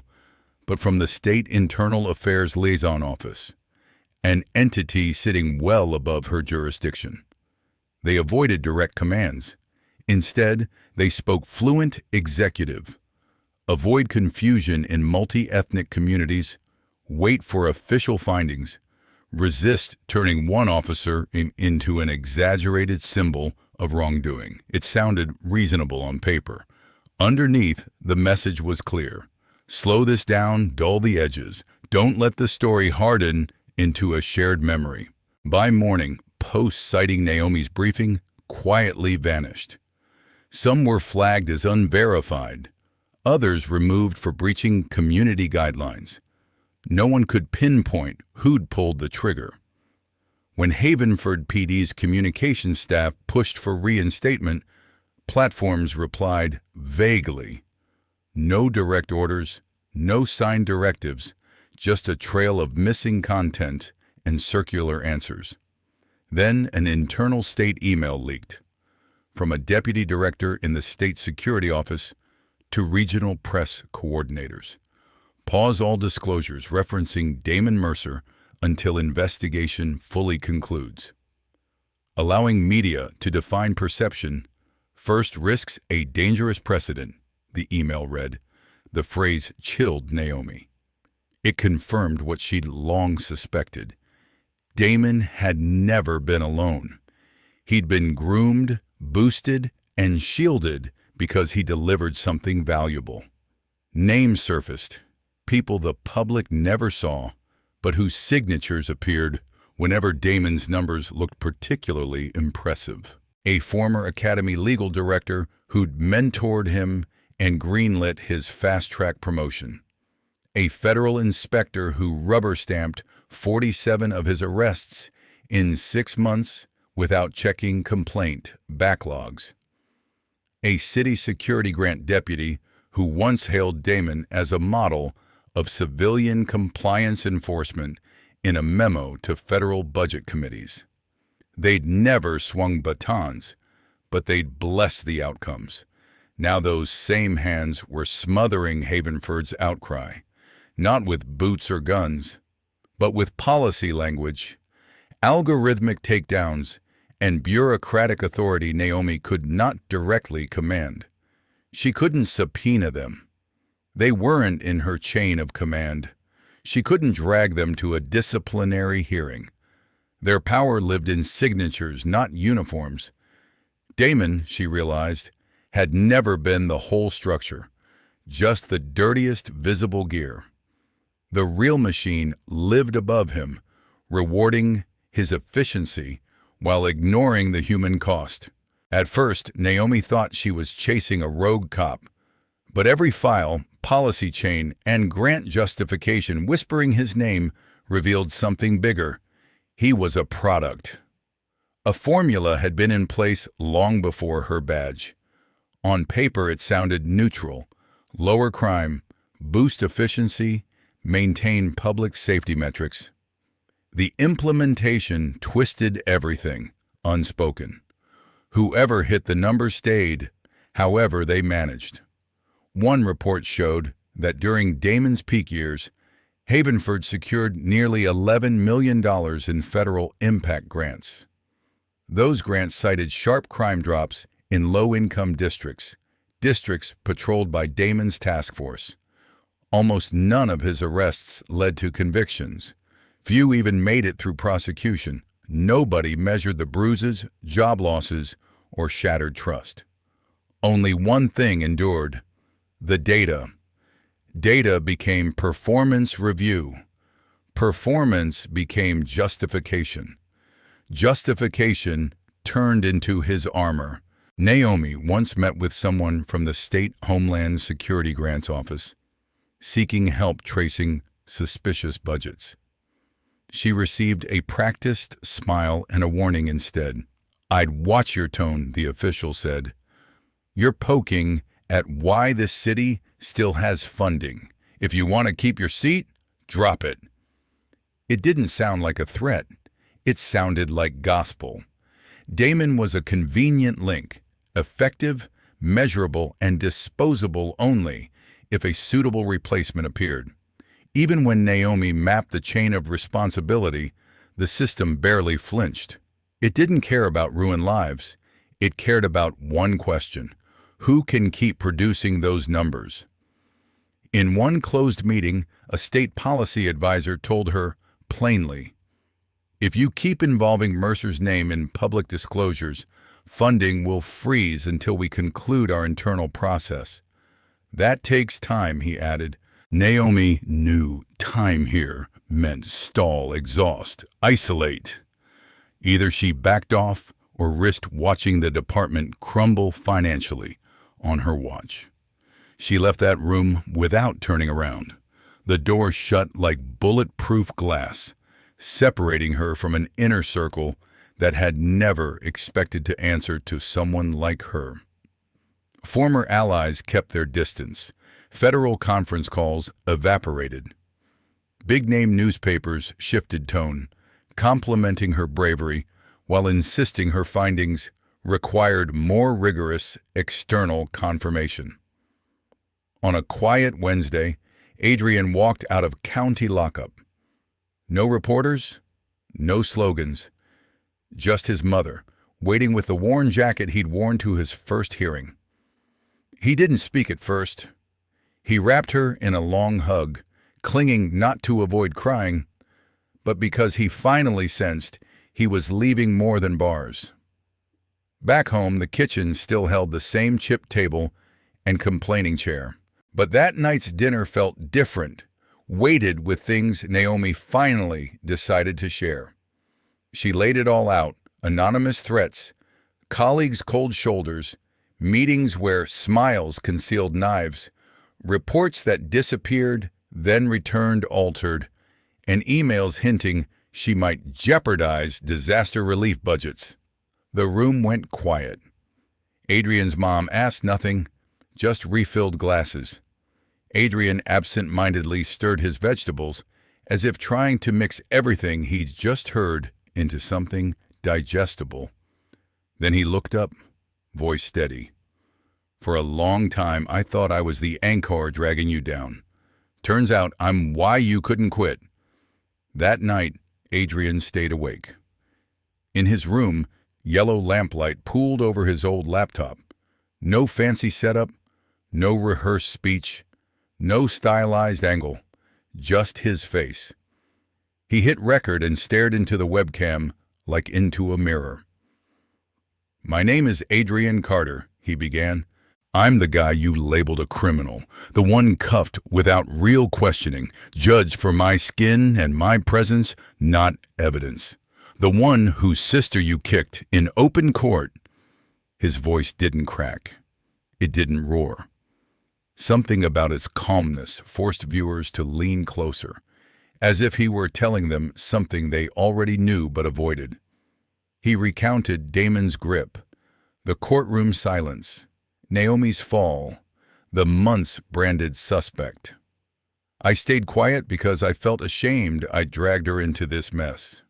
but from the State Internal Affairs Liaison Office, an entity sitting well above her jurisdiction. They avoided direct commands. Instead, they spoke fluent executive. Avoid confusion in multi-ethnic communities. Wait for official findings. Resist turning one officer into an exaggerated symbol of wrongdoing. It sounded reasonable on paper. Underneath, the message was clear. Slow this down, dull the edges. Don't let the story harden into a shared memory. By morning, posts citing Naomi's briefing quietly vanished. Some were flagged as unverified, others removed for breaching community guidelines. No one could pinpoint who'd pulled the trigger. When Havenford PD's communications staff pushed for reinstatement, platforms replied vaguely. No direct orders, no signed directives, just a trail of missing content and circular answers. Then an internal state email leaked, from a deputy director in the state security office to regional press coordinators. Pause all disclosures referencing Damon Mercer until investigation fully concludes. Allowing media to define perception first risks a dangerous precedent, the email read. The phrase chilled Naomi. It confirmed what she'd long suspected. Damon had never been alone. He'd been groomed, boosted, and shielded because he delivered something valuable. Names surfaced, people the public never saw, but whose signatures appeared whenever Damon's numbers looked particularly impressive. A former Academy legal director who'd mentored him and greenlit his fast-track promotion. A federal inspector who rubber-stamped 47 of his arrests in 6 months without checking complaint backlogs. A city security grant deputy who once hailed Damon as a model of civilian compliance enforcement in a memo to federal budget committees. They'd never swung batons, but they'd blessed the outcomes. Now those same hands were smothering Havenford's outcry, not with boots or guns, but with policy language, algorithmic takedowns, and bureaucratic authority Naomi could not directly command. She couldn't subpoena them. They weren't in her chain of command. She couldn't drag them to a disciplinary hearing. Their power lived in signatures, not uniforms. Damon, she realized, had never been the whole structure, just the dirtiest visible gear. The real machine lived above him, rewarding his efficiency while ignoring the human cost. At first, Naomi thought she was chasing a rogue cop, but every file, policy chain, and grant justification whispering his name revealed something bigger. He was a product. A formula had been in place long before her badge. On paper, it sounded neutral: lower crime, boost efficiency, maintain public safety metrics. The implementation twisted everything, unspoken. Whoever hit the number stayed, however they managed. One report showed that during Damon's peak years, Havenford secured nearly $11 million in federal impact grants. Those grants cited sharp crime drops in low-income districts patrolled by Damon's task force. Almost none of his arrests led to convictions. Few even made it through prosecution. Nobody measured the bruises, job losses, or shattered trust. Only one thing endured: the data. Data became performance review. Performance became justification. Justification turned into his armor. Naomi once met with someone from the State Homeland Security Grants Office, seeking help tracing suspicious budgets. She received a practiced smile and a warning instead. "I'd watch your tone," the official said. "You're poking at why this city still has funding. If you want to keep your seat, drop it." It didn't sound like a threat. It sounded like gospel. Damon was a convenient link, effective, measurable, and disposable only if a suitable replacement appeared. Even when Naomi mapped the chain of responsibility, the system barely flinched. It didn't care about ruined lives. It cared about one question: who can keep producing those numbers? In one closed meeting, a state policy advisor told her plainly, "If you keep involving Mercer's name in public disclosures, funding will freeze until we conclude our internal process." "That takes time," he added. Naomi knew time here meant stall, exhaust, isolate. Either she backed off or risked watching the department crumble financially on her watch. She left that room without turning around, the door shut like bulletproof glass, separating her from an inner circle that had never expected to answer to someone like her. Former allies kept their distance. Federal conference calls evaporated. Big-name newspapers shifted tone, complimenting her bravery while insisting her findings required more rigorous external confirmation. On a quiet Wednesday, Adrian walked out of county lockup. No reporters, no slogans, just his mother, waiting with the worn jacket he'd worn to his first hearing. He didn't speak at first. He wrapped her in a long hug, clinging not to avoid crying, but because he finally sensed he was leaving more than bars. Back home, the kitchen still held the same chipped table and complaining chair. But that night's dinner felt different, weighted with things Naomi finally decided to share. She laid it all out: anonymous threats, colleagues' cold shoulders, meetings where smiles concealed knives, reports that disappeared, then returned altered, and emails hinting she might jeopardize disaster relief budgets. The room went quiet. Adrian's mom asked nothing, just refilled glasses. Adrian absent-mindedly stirred his vegetables, as if trying to mix everything he'd just heard into something digestible. Then he looked up, voice steady. "For a long time, I thought I was the anchor dragging you down. Turns out I'm why you couldn't quit." That night, Adrian stayed awake. In his room, yellow lamplight pooled over his old laptop. No fancy setup, no rehearsed speech, no stylized angle, just his face. He hit record and stared into the webcam like into a mirror. "My name is Adrian Carter," he began. "I'm the guy you labeled a criminal, the one cuffed without real questioning, judged for my skin and my presence, not evidence. The one whose sister you kicked in open court." His voice didn't crack. It didn't roar. Something about its calmness forced viewers to lean closer, as if he were telling them something they already knew but avoided. He recounted Damon's grip, the courtroom silence, Naomi's fall, the months branded suspect. "I stayed quiet because I felt ashamed I'd dragged her into this mess.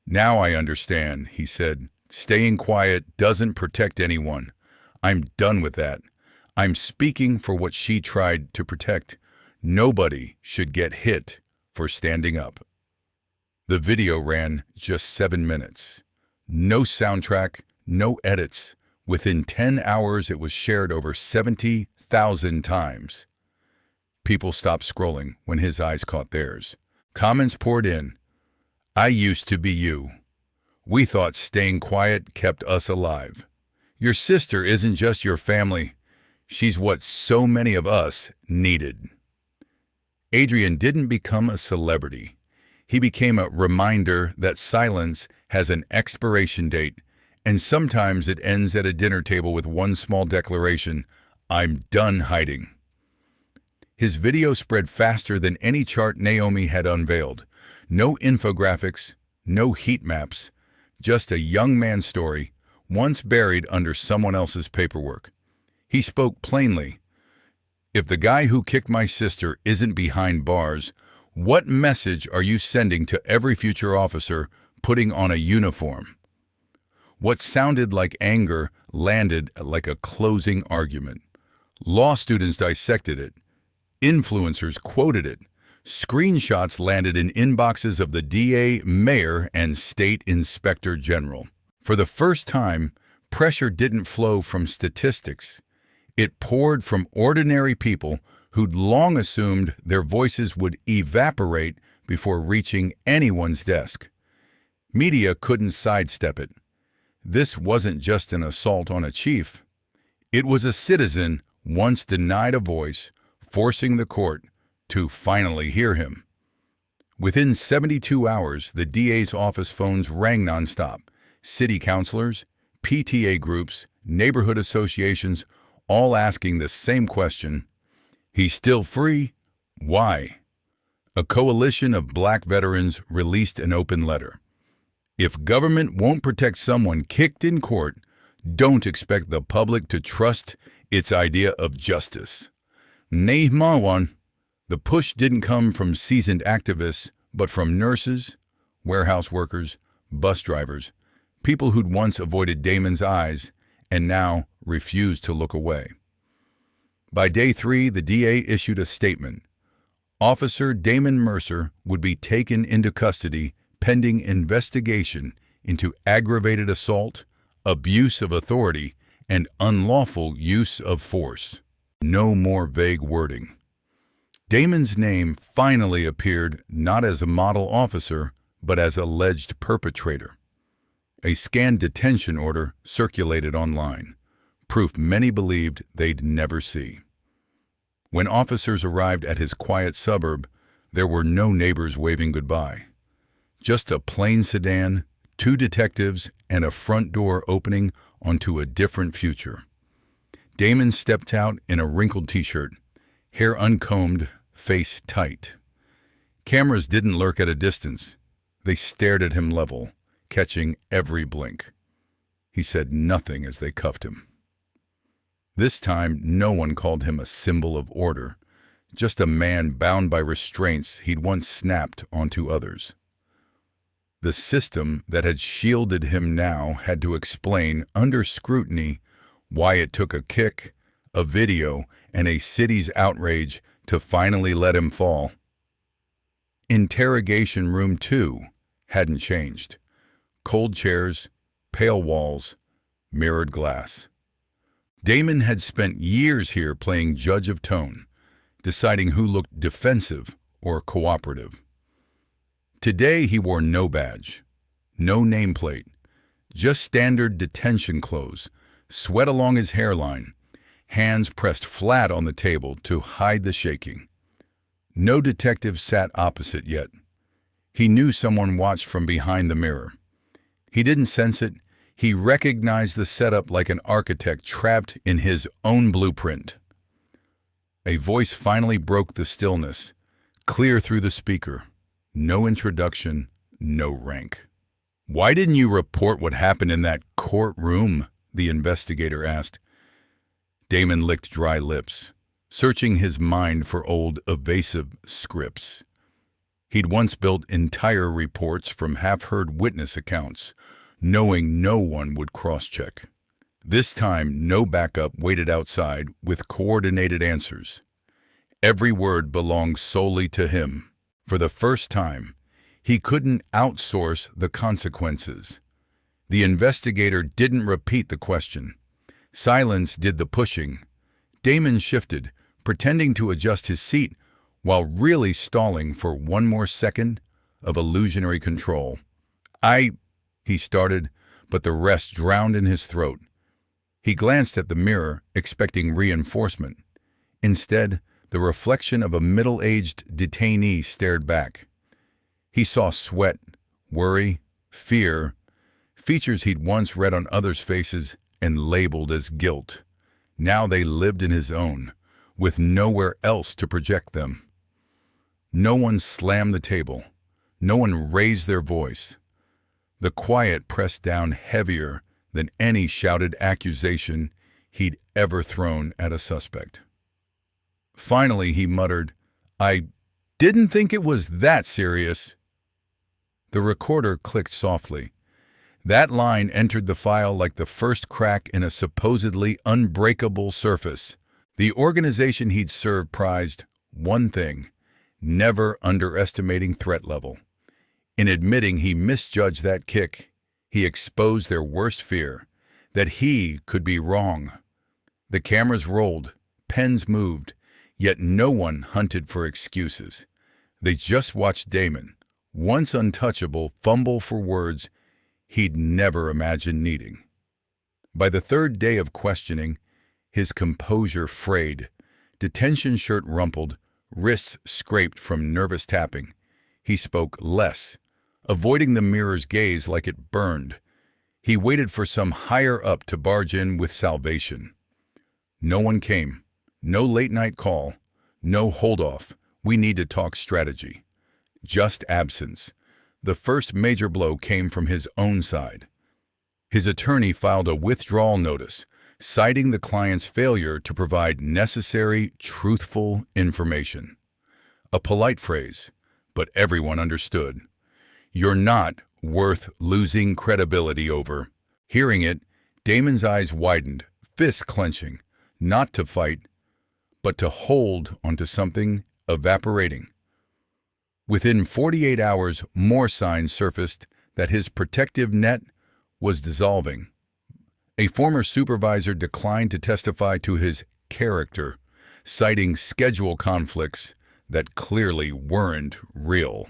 Now I understand," he said. "Staying quiet doesn't protect anyone. I'm done with that. I'm speaking for what she tried to protect. Nobody should get hit for standing up." The video ran just 7 minutes. No soundtrack, no edits. Within 10 hours, it was shared over 70,000 times. People stopped scrolling when his eyes caught theirs. Comments poured in. "I used to be you. We thought staying quiet kept us alive. Your sister isn't just your family. She's what so many of us needed." Adrian didn't become a celebrity. He became a reminder that silence has an expiration date, and sometimes it ends at a dinner table with one small declaration: "I'm done hiding." His video spread faster than any chart Naomi had unveiled. No infographics, no heat maps, just a young man's story, once buried under someone else's paperwork. He spoke plainly. If the guy who kicked my sister isn't behind bars, what message are you sending to every future officer putting on a uniform? What sounded like anger landed like a closing argument. Law students dissected it. Influencers quoted it. Screenshots landed in inboxes of the DA, mayor, and state inspector general. For the first time, pressure didn't flow from statistics. It poured from ordinary people who'd long assumed their voices would evaporate before reaching anyone's desk. Media couldn't sidestep it. This wasn't just an assault on a chief. It was a citizen once denied a voice, forcing the court to finally hear him. Within 72 hours, the DA's office phones rang nonstop. City councilors, PTA groups, neighborhood associations, all asking the same question: he's still free? Why? A coalition of black veterans released an open letter. If government won't protect someone kicked in court, don't expect the public to trust its idea of justice. Nay Mawan, the push didn't come from seasoned activists, but from nurses, warehouse workers, bus drivers, people who'd once avoided Damon's eyes and now refused to look away. By day 3, the DA issued a statement. Officer Damon Mercer would be taken into custody pending investigation into aggravated assault, abuse of authority, and unlawful use of force. No more vague wording. Damon's name finally appeared not as a model officer, but as alleged perpetrator. A scanned detention order circulated online, proof many believed they'd never see. When officers arrived at his quiet suburb, there were no neighbors waving goodbye. Just a plain sedan, 2 detectives, and a front door opening onto a different future. Damon stepped out in a wrinkled t-shirt, hair uncombed, face tight. Cameras didn't lurk at a distance. They stared at him level, catching every blink. He said nothing as they cuffed him. This time, no one called him a symbol of order, just a man bound by restraints he'd once snapped onto others. The system that had shielded him now had to explain, under scrutiny, why it took a kick, a video, and a city's outrage to finally let him fall. Interrogation Room 2 hadn't changed. Cold chairs, pale walls, mirrored glass. Damon had spent years here playing judge of tone, deciding who looked defensive or cooperative. Today he wore no badge, no nameplate, just standard detention clothes, sweat along his hairline, hands pressed flat on the table to hide the shaking. No detective sat opposite yet. He knew someone watched from behind the mirror. He didn't sense it. He recognized the setup like an architect trapped in his own blueprint. A voice finally broke the stillness, clear through the speaker. No introduction, no rank. "Why didn't you report what happened in that courtroom?" the investigator asked. Damon licked dry lips, searching his mind for old evasive scripts. He'd once built entire reports from half-heard witness accounts, knowing no one would cross-check. This time, no backup waited outside with coordinated answers. Every word belonged solely to him. For the first time, he couldn't outsource the consequences. The investigator didn't repeat the question. Silence did the pushing. Damon shifted, pretending to adjust his seat while really stalling for one more second of illusionary control. He started, but the rest drowned in his throat. He glanced at the mirror, expecting reinforcement. Instead, the reflection of a middle-aged detainee stared back. He saw sweat, worry, fear, features he'd once read on others' faces and labeled as guilt. Now they lived in his own, with nowhere else to project them. No one slammed the table. No one raised their voice. The quiet pressed down heavier than any shouted accusation he'd ever thrown at a suspect. Finally, he muttered, "I didn't think it was that serious." The recorder clicked softly. That line entered the file like the first crack in a supposedly unbreakable surface. The organization he'd served prized one thing: never underestimating threat level. In admitting he misjudged that kick, he exposed their worst fear, that he could be wrong. The cameras rolled, pens moved, yet no one hunted for excuses. They just watched Damon, once untouchable, fumble for words he'd never imagined needing. By the third day of questioning, his composure frayed, detention shirt rumpled, wrists scraped from nervous tapping. He spoke less, avoiding the mirror's gaze like it burned. He waited for some higher up to barge in with salvation. No one came. No late-night call. No hold-off. We need to talk strategy. Just absence. The first major blow came from his own side. His attorney filed a withdrawal notice, citing the client's failure to provide necessary, truthful information. A polite phrase, but everyone understood. "You're not worth losing credibility over." Hearing it, Damon's eyes widened, fists clenching, not to fight, but to hold onto something evaporating. Within 48 hours, more signs surfaced that his protective net was dissolving. A former supervisor declined to testify to his character, citing schedule conflicts that clearly weren't real.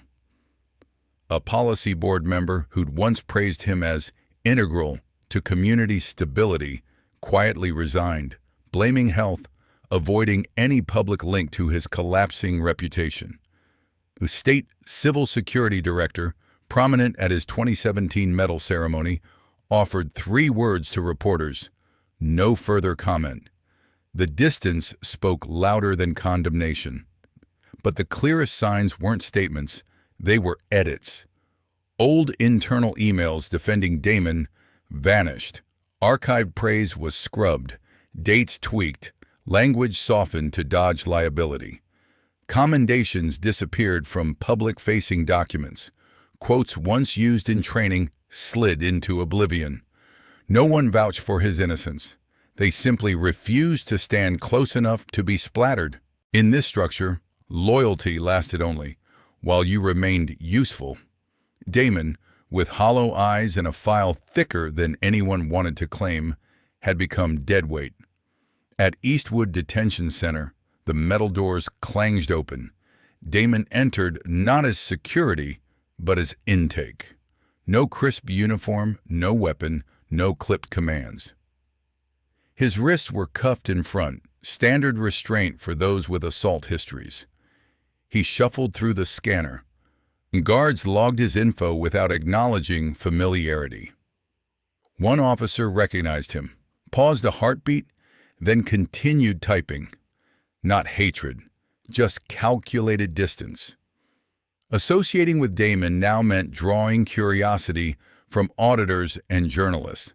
A policy board member who'd once praised him as integral to community stability quietly resigned, blaming health, avoiding any public link to his collapsing reputation. The state civil security director, prominent at his 2017 medal ceremony, offered 3 words to reporters: no further comment. The distance spoke louder than condemnation. But the clearest signs weren't statements, they were edits. Old internal emails defending Damon vanished. Archived praise was scrubbed, dates tweaked, language softened to dodge liability. Commendations disappeared from public-facing documents. Quotes once used in training slid into oblivion. No one vouched for his innocence. They simply refused to stand close enough to be splattered. In this structure, loyalty lasted only, while you remained useful. Damon, with hollow eyes and a file thicker than anyone wanted to claim, had become deadweight. At Eastwood Detention Center, the metal doors clanged open. Damon entered not as security, but as intake. No crisp uniform, no weapon, no clipped commands. His wrists were cuffed in front, standard restraint for those with assault histories. He shuffled through the scanner. Guards logged his info without acknowledging familiarity. One officer recognized him, paused a heartbeat, then continued typing. Not hatred, just calculated distance. Associating with Damon now meant drawing curiosity from auditors and journalists.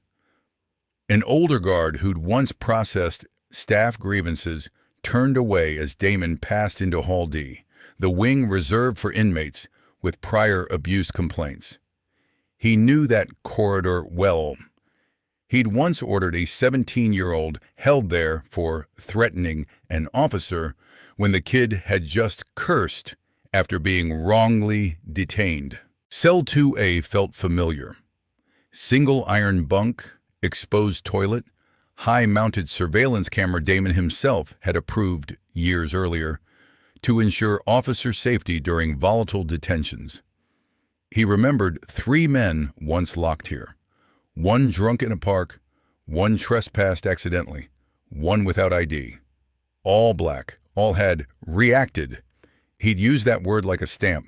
An older guard who'd once processed staff grievances turned away as Damon passed into Hall D, the wing reserved for inmates with prior abuse complaints. He knew that corridor well. He'd once ordered a 17-year-old held there for threatening an officer when the kid had just cursed after being wrongly detained. Cell 2A felt familiar. Single iron bunk, exposed toilet, high-mounted surveillance camera Damon himself had approved years earlier to ensure officer safety during volatile detentions. He remembered 3 men once locked here. 1 drunk in a park, 1 trespassed accidentally, 1 without ID. All black, all had reacted. He'd used that word like a stamp.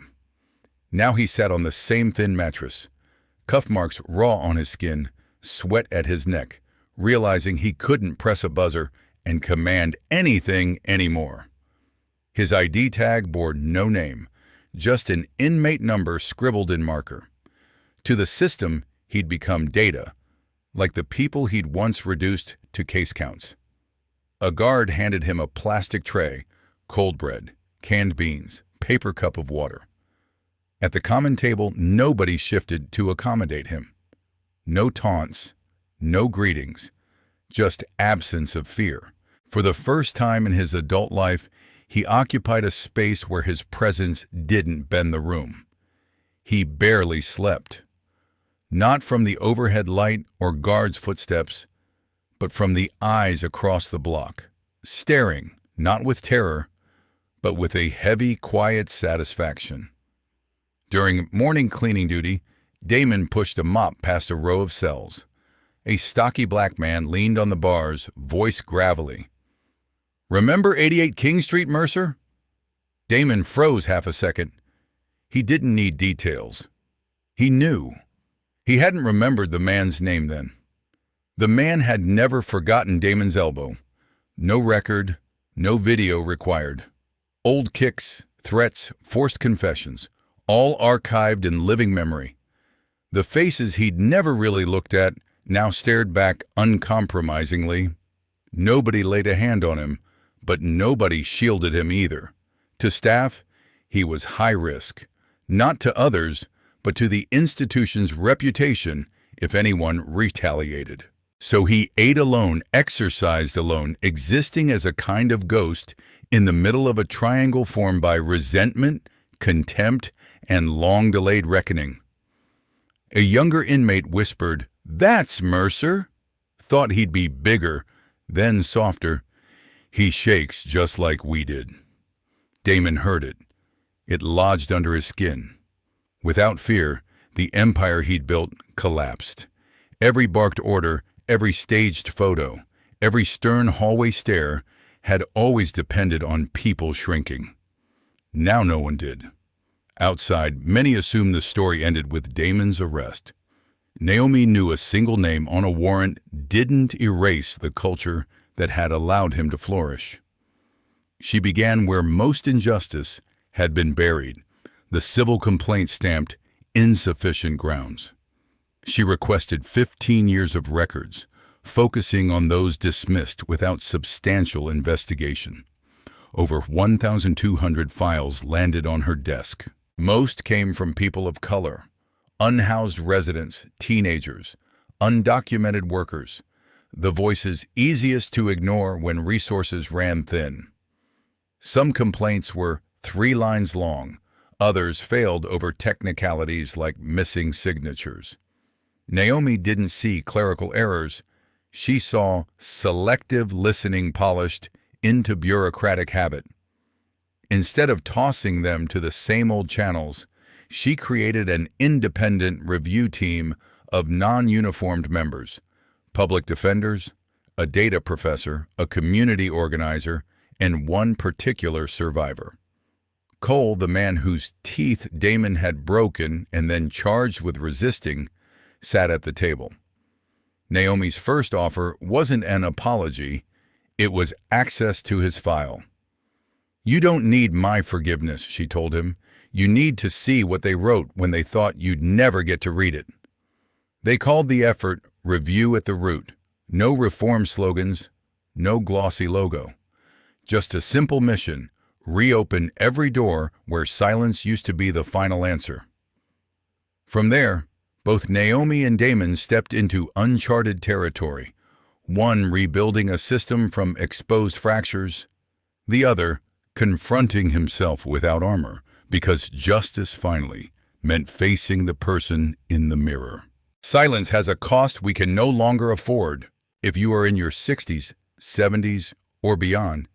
Now he sat on the same thin mattress, cuff marks raw on his skin, sweat at his neck, realizing he couldn't press a buzzer and command anything anymore. His ID tag bore no name, just an inmate number scribbled in marker. To the system, he'd become data, like the people he'd once reduced to case counts. A guard handed him a plastic tray, cold bread, canned beans, paper cup of water. At the common table, nobody shifted to accommodate him. No taunts, no greetings, just absence of fear. For the first time in his adult life, he occupied a space where his presence didn't bend the room. He barely slept. Not from the overhead light or guards' footsteps, but from the eyes across the block, staring, not with terror, but with a heavy, quiet satisfaction. During morning cleaning duty, Damon pushed a mop past a row of cells. A stocky black man leaned on the bars, voice gravelly. "Remember 88 King Street, Mercer?" Damon froze half a second. He didn't need details. He knew. He hadn't remembered the man's name then. The man had never forgotten Damon's elbow. No record, no video required. Old kicks, threats, forced confessions, all archived in living memory. The faces he'd never really looked at now stared back uncompromisingly. Nobody laid a hand on him, but nobody shielded him either. To staff, he was high risk, not to others, but to the institution's reputation if anyone retaliated. So he ate alone, exercised alone, existing as a kind of ghost in the middle of a triangle formed by resentment, contempt, and long-delayed reckoning. A younger inmate whispered, "That's Mercer." Thought he'd be bigger, then softer. "He shakes just like we did." Damon heard it. It lodged under his skin. Without fear, the empire he'd built collapsed. Every barked order, every staged photo, every stern hallway stare had always depended on people shrinking. Now no one did. Outside, many assumed the story ended with Damon's arrest. Naomi knew a single name on a warrant didn't erase the culture that had allowed him to flourish. She began where most injustice had been buried, the civil complaint stamped insufficient grounds. She requested 15 years of records, focusing on those dismissed without substantial investigation. Over 1,200 files landed on her desk. Most came from people of color, unhoused residents, teenagers, undocumented workers, the voices easiest to ignore when resources ran thin. Some complaints were 3 lines long, others failed over technicalities like missing signatures. Naomi didn't see clerical errors. She saw selective listening polished into bureaucratic habit. Instead of tossing them to the same old channels, she created an independent review team of non-uniformed members, public defenders, a data professor, a community organizer, and one particular survivor. Cole, the man whose teeth Damon had broken and then charged with resisting, sat at the table. Naomi's first offer wasn't an apology, it was access to his file. "You don't need my forgiveness," she told him. "You need to see what they wrote when they thought you'd never get to read it." They called the effort Review at the Root. No reform slogans, no glossy logo. Just a simple mission: reopen every door where silence used to be the final answer. From there, both Naomi and Damon stepped into uncharted territory, one rebuilding a system from exposed fractures, the other confronting himself without armor, because justice finally meant facing the person in the mirror. Silence has a cost we can no longer afford. If you are in your 60s, 70s, or beyond,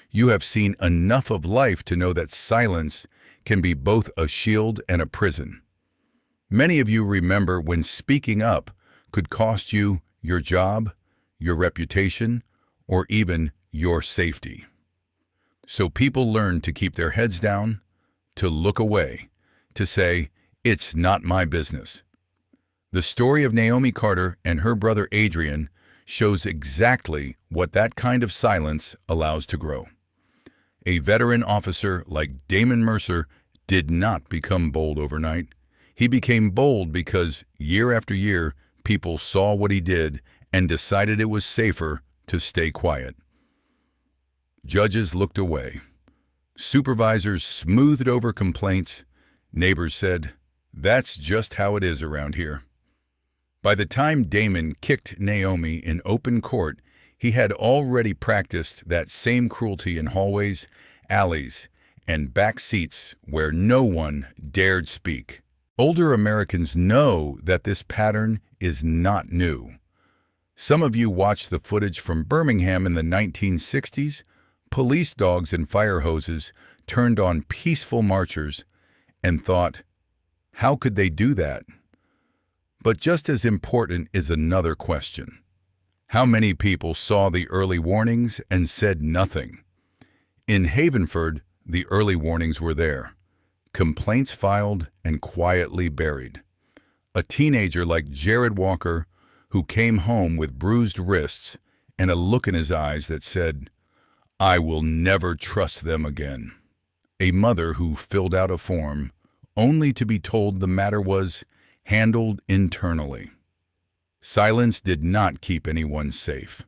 you have seen enough of life to know that silence can be both a shield and a prison. Many of you remember when speaking up could cost you your job, your reputation, or even your safety. So people learned to keep their heads down, to look away, to say, "It's not my business." The story of Naomi Carter and her brother Adrian shows exactly what that kind of silence allows to grow. A veteran officer like Damon Mercer did not become bold overnight. He became bold because year after year, people saw what he did and decided it was safer to stay quiet. Judges looked away. Supervisors smoothed over complaints. Neighbors said, "That's just how it is around here." By the time Damon kicked Naomi in open court, he had already practiced that same cruelty in hallways, alleys, and back seats where no one dared speak. Older Americans know that this pattern is not new. Some of you watched the footage from Birmingham in the 1960s. Police dogs and fire hoses turned on peaceful marchers and thought, how could they do that? But just as important is another question. How many people saw the early warnings and said nothing? In Havenford, the early warnings were there. Complaints filed and quietly buried. A teenager like Jared Walker, who came home with bruised wrists and a look in his eyes that said, "I will never trust them again." A mother who filled out a form, only to be told the matter was handled internally. Silence did not keep anyone safe.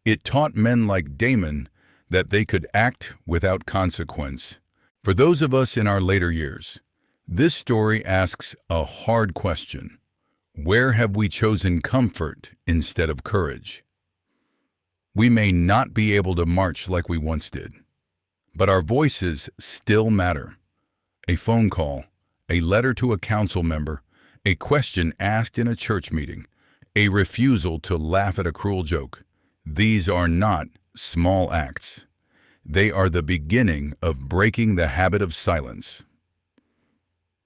It taught men like Damon that they could act without consequence. For those of us in our later years, this story asks a hard question. Where have we chosen comfort instead of courage? We may not be able to march like we once did, but our voices still matter. A phone call, a letter to a council member, a question asked in a church meeting, a refusal to laugh at a cruel joke. These are not small acts. They are the beginning of breaking the habit of silence.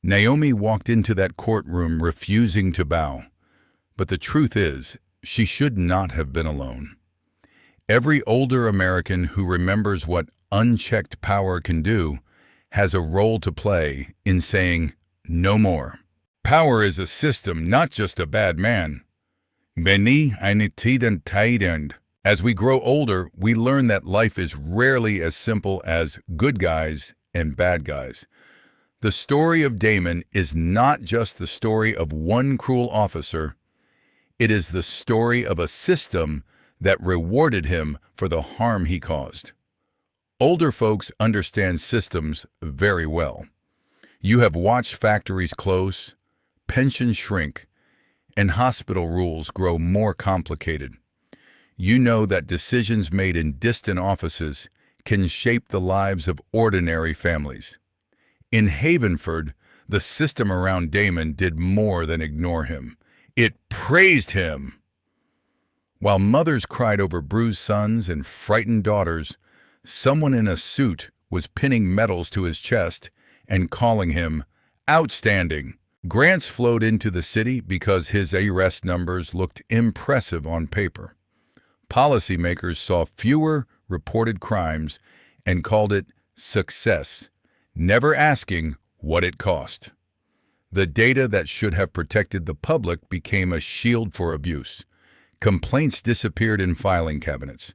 Naomi walked into that courtroom refusing to bow, but the truth is, she should not have been alone. Every older American who remembers what unchecked power can do has a role to play in saying, "No more." Power is a system, not just a bad man. Beni ainitiden taidend. As we grow older, we learn that life is rarely as simple as good guys and bad guys. The story of Damon is not just the story of one cruel officer. It is the story of a system that rewarded him for the harm he caused. Older folks understand systems very well. You have watched factories close, pensions shrink, and hospital rules grow more complicated. You know that decisions made in distant offices can shape the lives of ordinary families. In Havenford, the system around Damon did more than ignore him. It praised him. While mothers cried over bruised sons and frightened daughters, someone in a suit was pinning medals to his chest and calling him outstanding. Grants flowed into the city because his arrest numbers looked impressive on paper. Policymakers saw fewer reported crimes and called it success, never asking what it cost. The data that should have protected the public became a shield for abuse. Complaints disappeared in filing cabinets.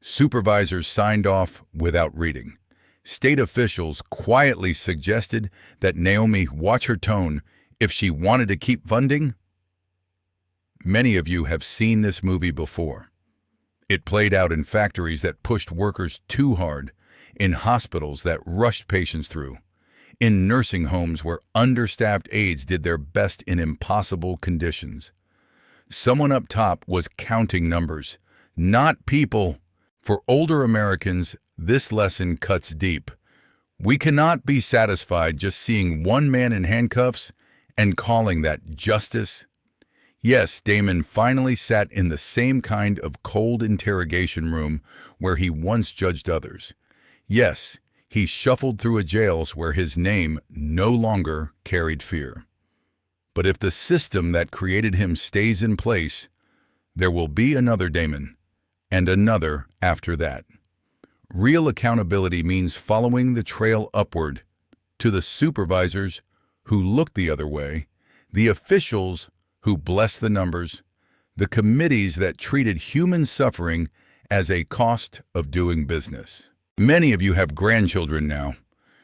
Supervisors signed off without reading. State officials quietly suggested that Naomi watch her tone if she wanted to keep funding. Many of you have seen this movie before. It played out in factories that pushed workers too hard, in hospitals that rushed patients through, in nursing homes where understaffed aides did their best in impossible conditions. Someone up top was counting numbers, not people. For older Americans, this lesson cuts deep. We cannot be satisfied just seeing one man in handcuffs and calling that justice. Yes, Damon finally sat in the same kind of cold interrogation room where he once judged others. Yes, he shuffled through a jails where his name no longer carried fear. But if the system that created him stays in place, there will be another Damon, and another after that. Real accountability means following the trail upward, to the supervisors who looked the other way, the officials who blessed the numbers, the committees that treated human suffering as a cost of doing business. Many of you have grandchildren now.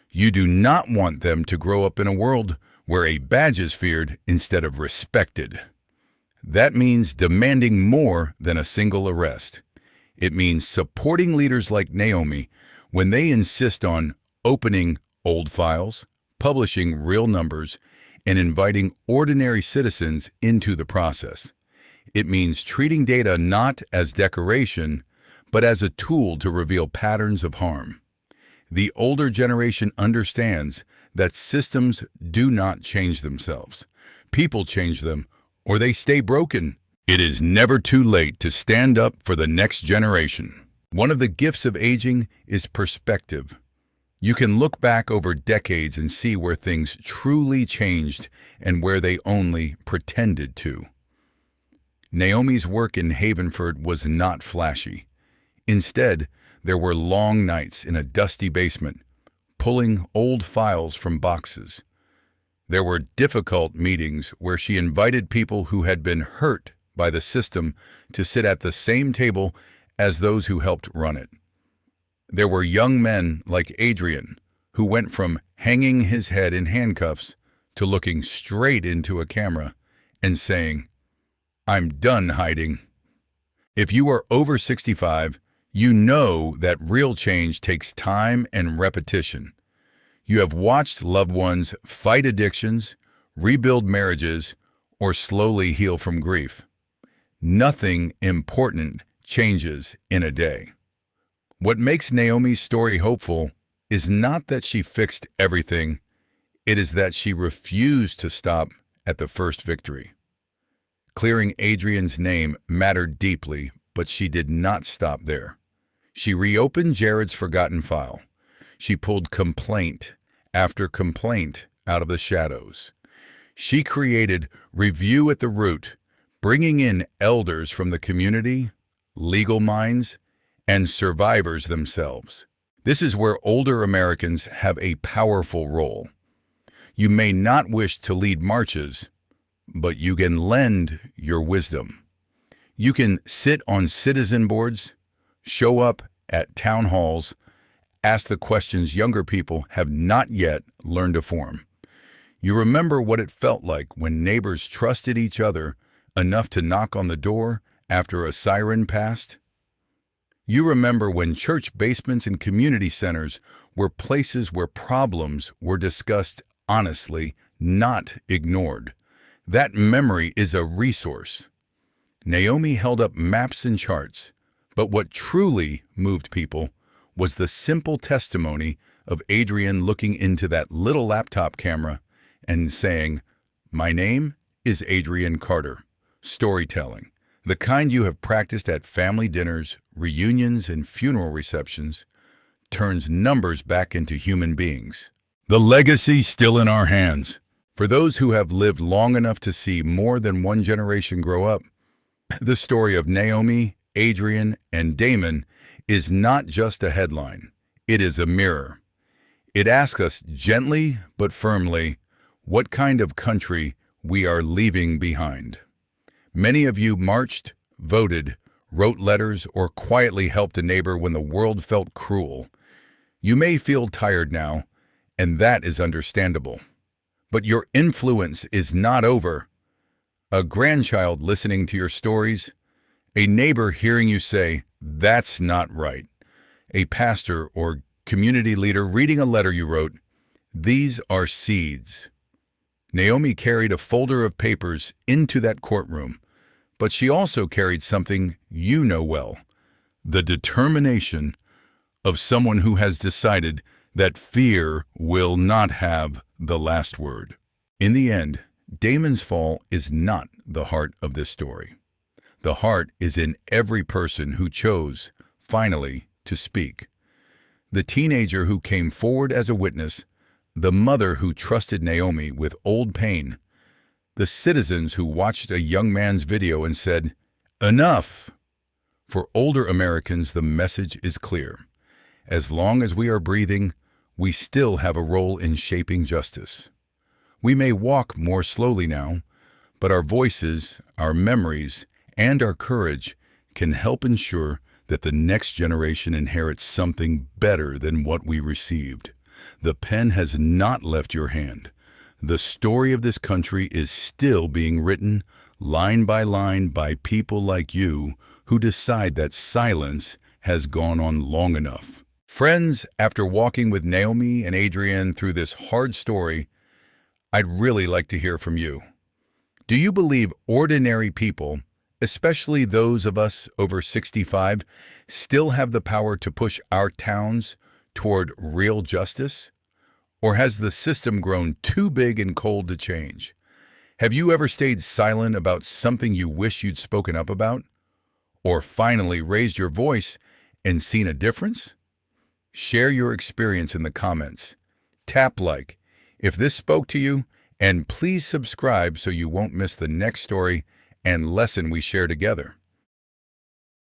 You do not want them to grow up in a world where a badge is feared instead of respected. That means demanding more than a single arrest. It means supporting leaders like Naomi when they insist on opening old files, publishing real numbers, and inviting ordinary citizens into the process. It means treating data not as decoration, but as a tool to reveal patterns of harm. The older generation understands that systems do not change themselves. People change them, or they stay broken. It is never too late to stand up for the next generation. One of the gifts of aging is perspective. You can look back over decades and see where things truly changed and where they only pretended to. Naomi's work in Havenford was not flashy. Instead, there were long nights in a dusty basement, pulling old files from boxes. There were difficult meetings where she invited people who had been hurt by the system to sit at the same table as those who helped run it. There were young men like Adrian who went from hanging his head in handcuffs to looking straight into a camera and saying, "I'm done hiding." If you are over 65, you know that real change takes time and repetition. You have watched loved ones fight addictions, rebuild marriages, or slowly heal from grief. Nothing important changes in a day. What makes Naomi's story hopeful is not that she fixed everything, it is that she refused to stop at the first victory. Clearing Adrian's name mattered deeply, but she did not stop there. She reopened Jared's forgotten file. She pulled complaint after complaint out of the shadows. She created Review at the Root, bringing in elders from the community, legal minds, and survivors themselves. This is where older Americans have a powerful role. You may not wish to lead marches, but you can lend your wisdom. You can sit on citizen boards, show up at town halls, ask the questions younger people have not yet learned to form. You remember what it felt like when neighbors trusted each other enough to knock on the door after a siren passed? You remember when church basements and community centers were places where problems were discussed honestly, not ignored. That memory is a resource. Naomi held up maps and charts, but what truly moved people was the simple testimony of Adrian looking into that little laptop camera and saying, "My name is Adrian Carter." Storytelling, the kind you have practiced at family dinners, reunions, and funeral receptions, turns numbers back into human beings. The legacy still in our hands. For those who have lived long enough to see more than one generation grow up, the story of Naomi, Adrian, and Damon is not just a headline. It is a mirror. It asks us gently but firmly what kind of country we are leaving behind. Many of you marched, voted, wrote letters, or quietly helped a neighbor when the world felt cruel. You may feel tired now, and that is understandable. But your influence is not over. A grandchild listening to your stories, a neighbor hearing you say, "That's not right," a pastor or community leader reading a letter you wrote, these are seeds. Naomi carried a folder of papers into that courtroom, but she also carried something you know well, the determination of someone who has decided that fear will not have the last word. In the end, Damon's fall is not the heart of this story. The heart is in every person who chose, finally, to speak. The teenager who came forward as a witness, the mother who trusted Naomi with old pain, the citizens who watched a young man's video and said, "Enough!" For older Americans, the message is clear. As long as we are breathing, we still have a role in shaping justice. We may walk more slowly now, but our voices, our memories, and our courage can help ensure that the next generation inherits something better than what we received. The pen has not left your hand. The story of this country is still being written, line by line, by people like you who decide that silence has gone on long enough. Friends, after walking with Naomi and Adrienne through this hard story, I'd really like to hear from you. Do you believe ordinary people, especially those of us over 65, still have the power to push our towns toward real justice? Or has the system grown too big and cold to change? Have you ever stayed silent about something you wish you'd spoken up about? Or finally raised your voice and seen a difference? Share your experience in the comments. Tap like if this spoke to you, and please subscribe so you won't miss the next story and lesson we share together.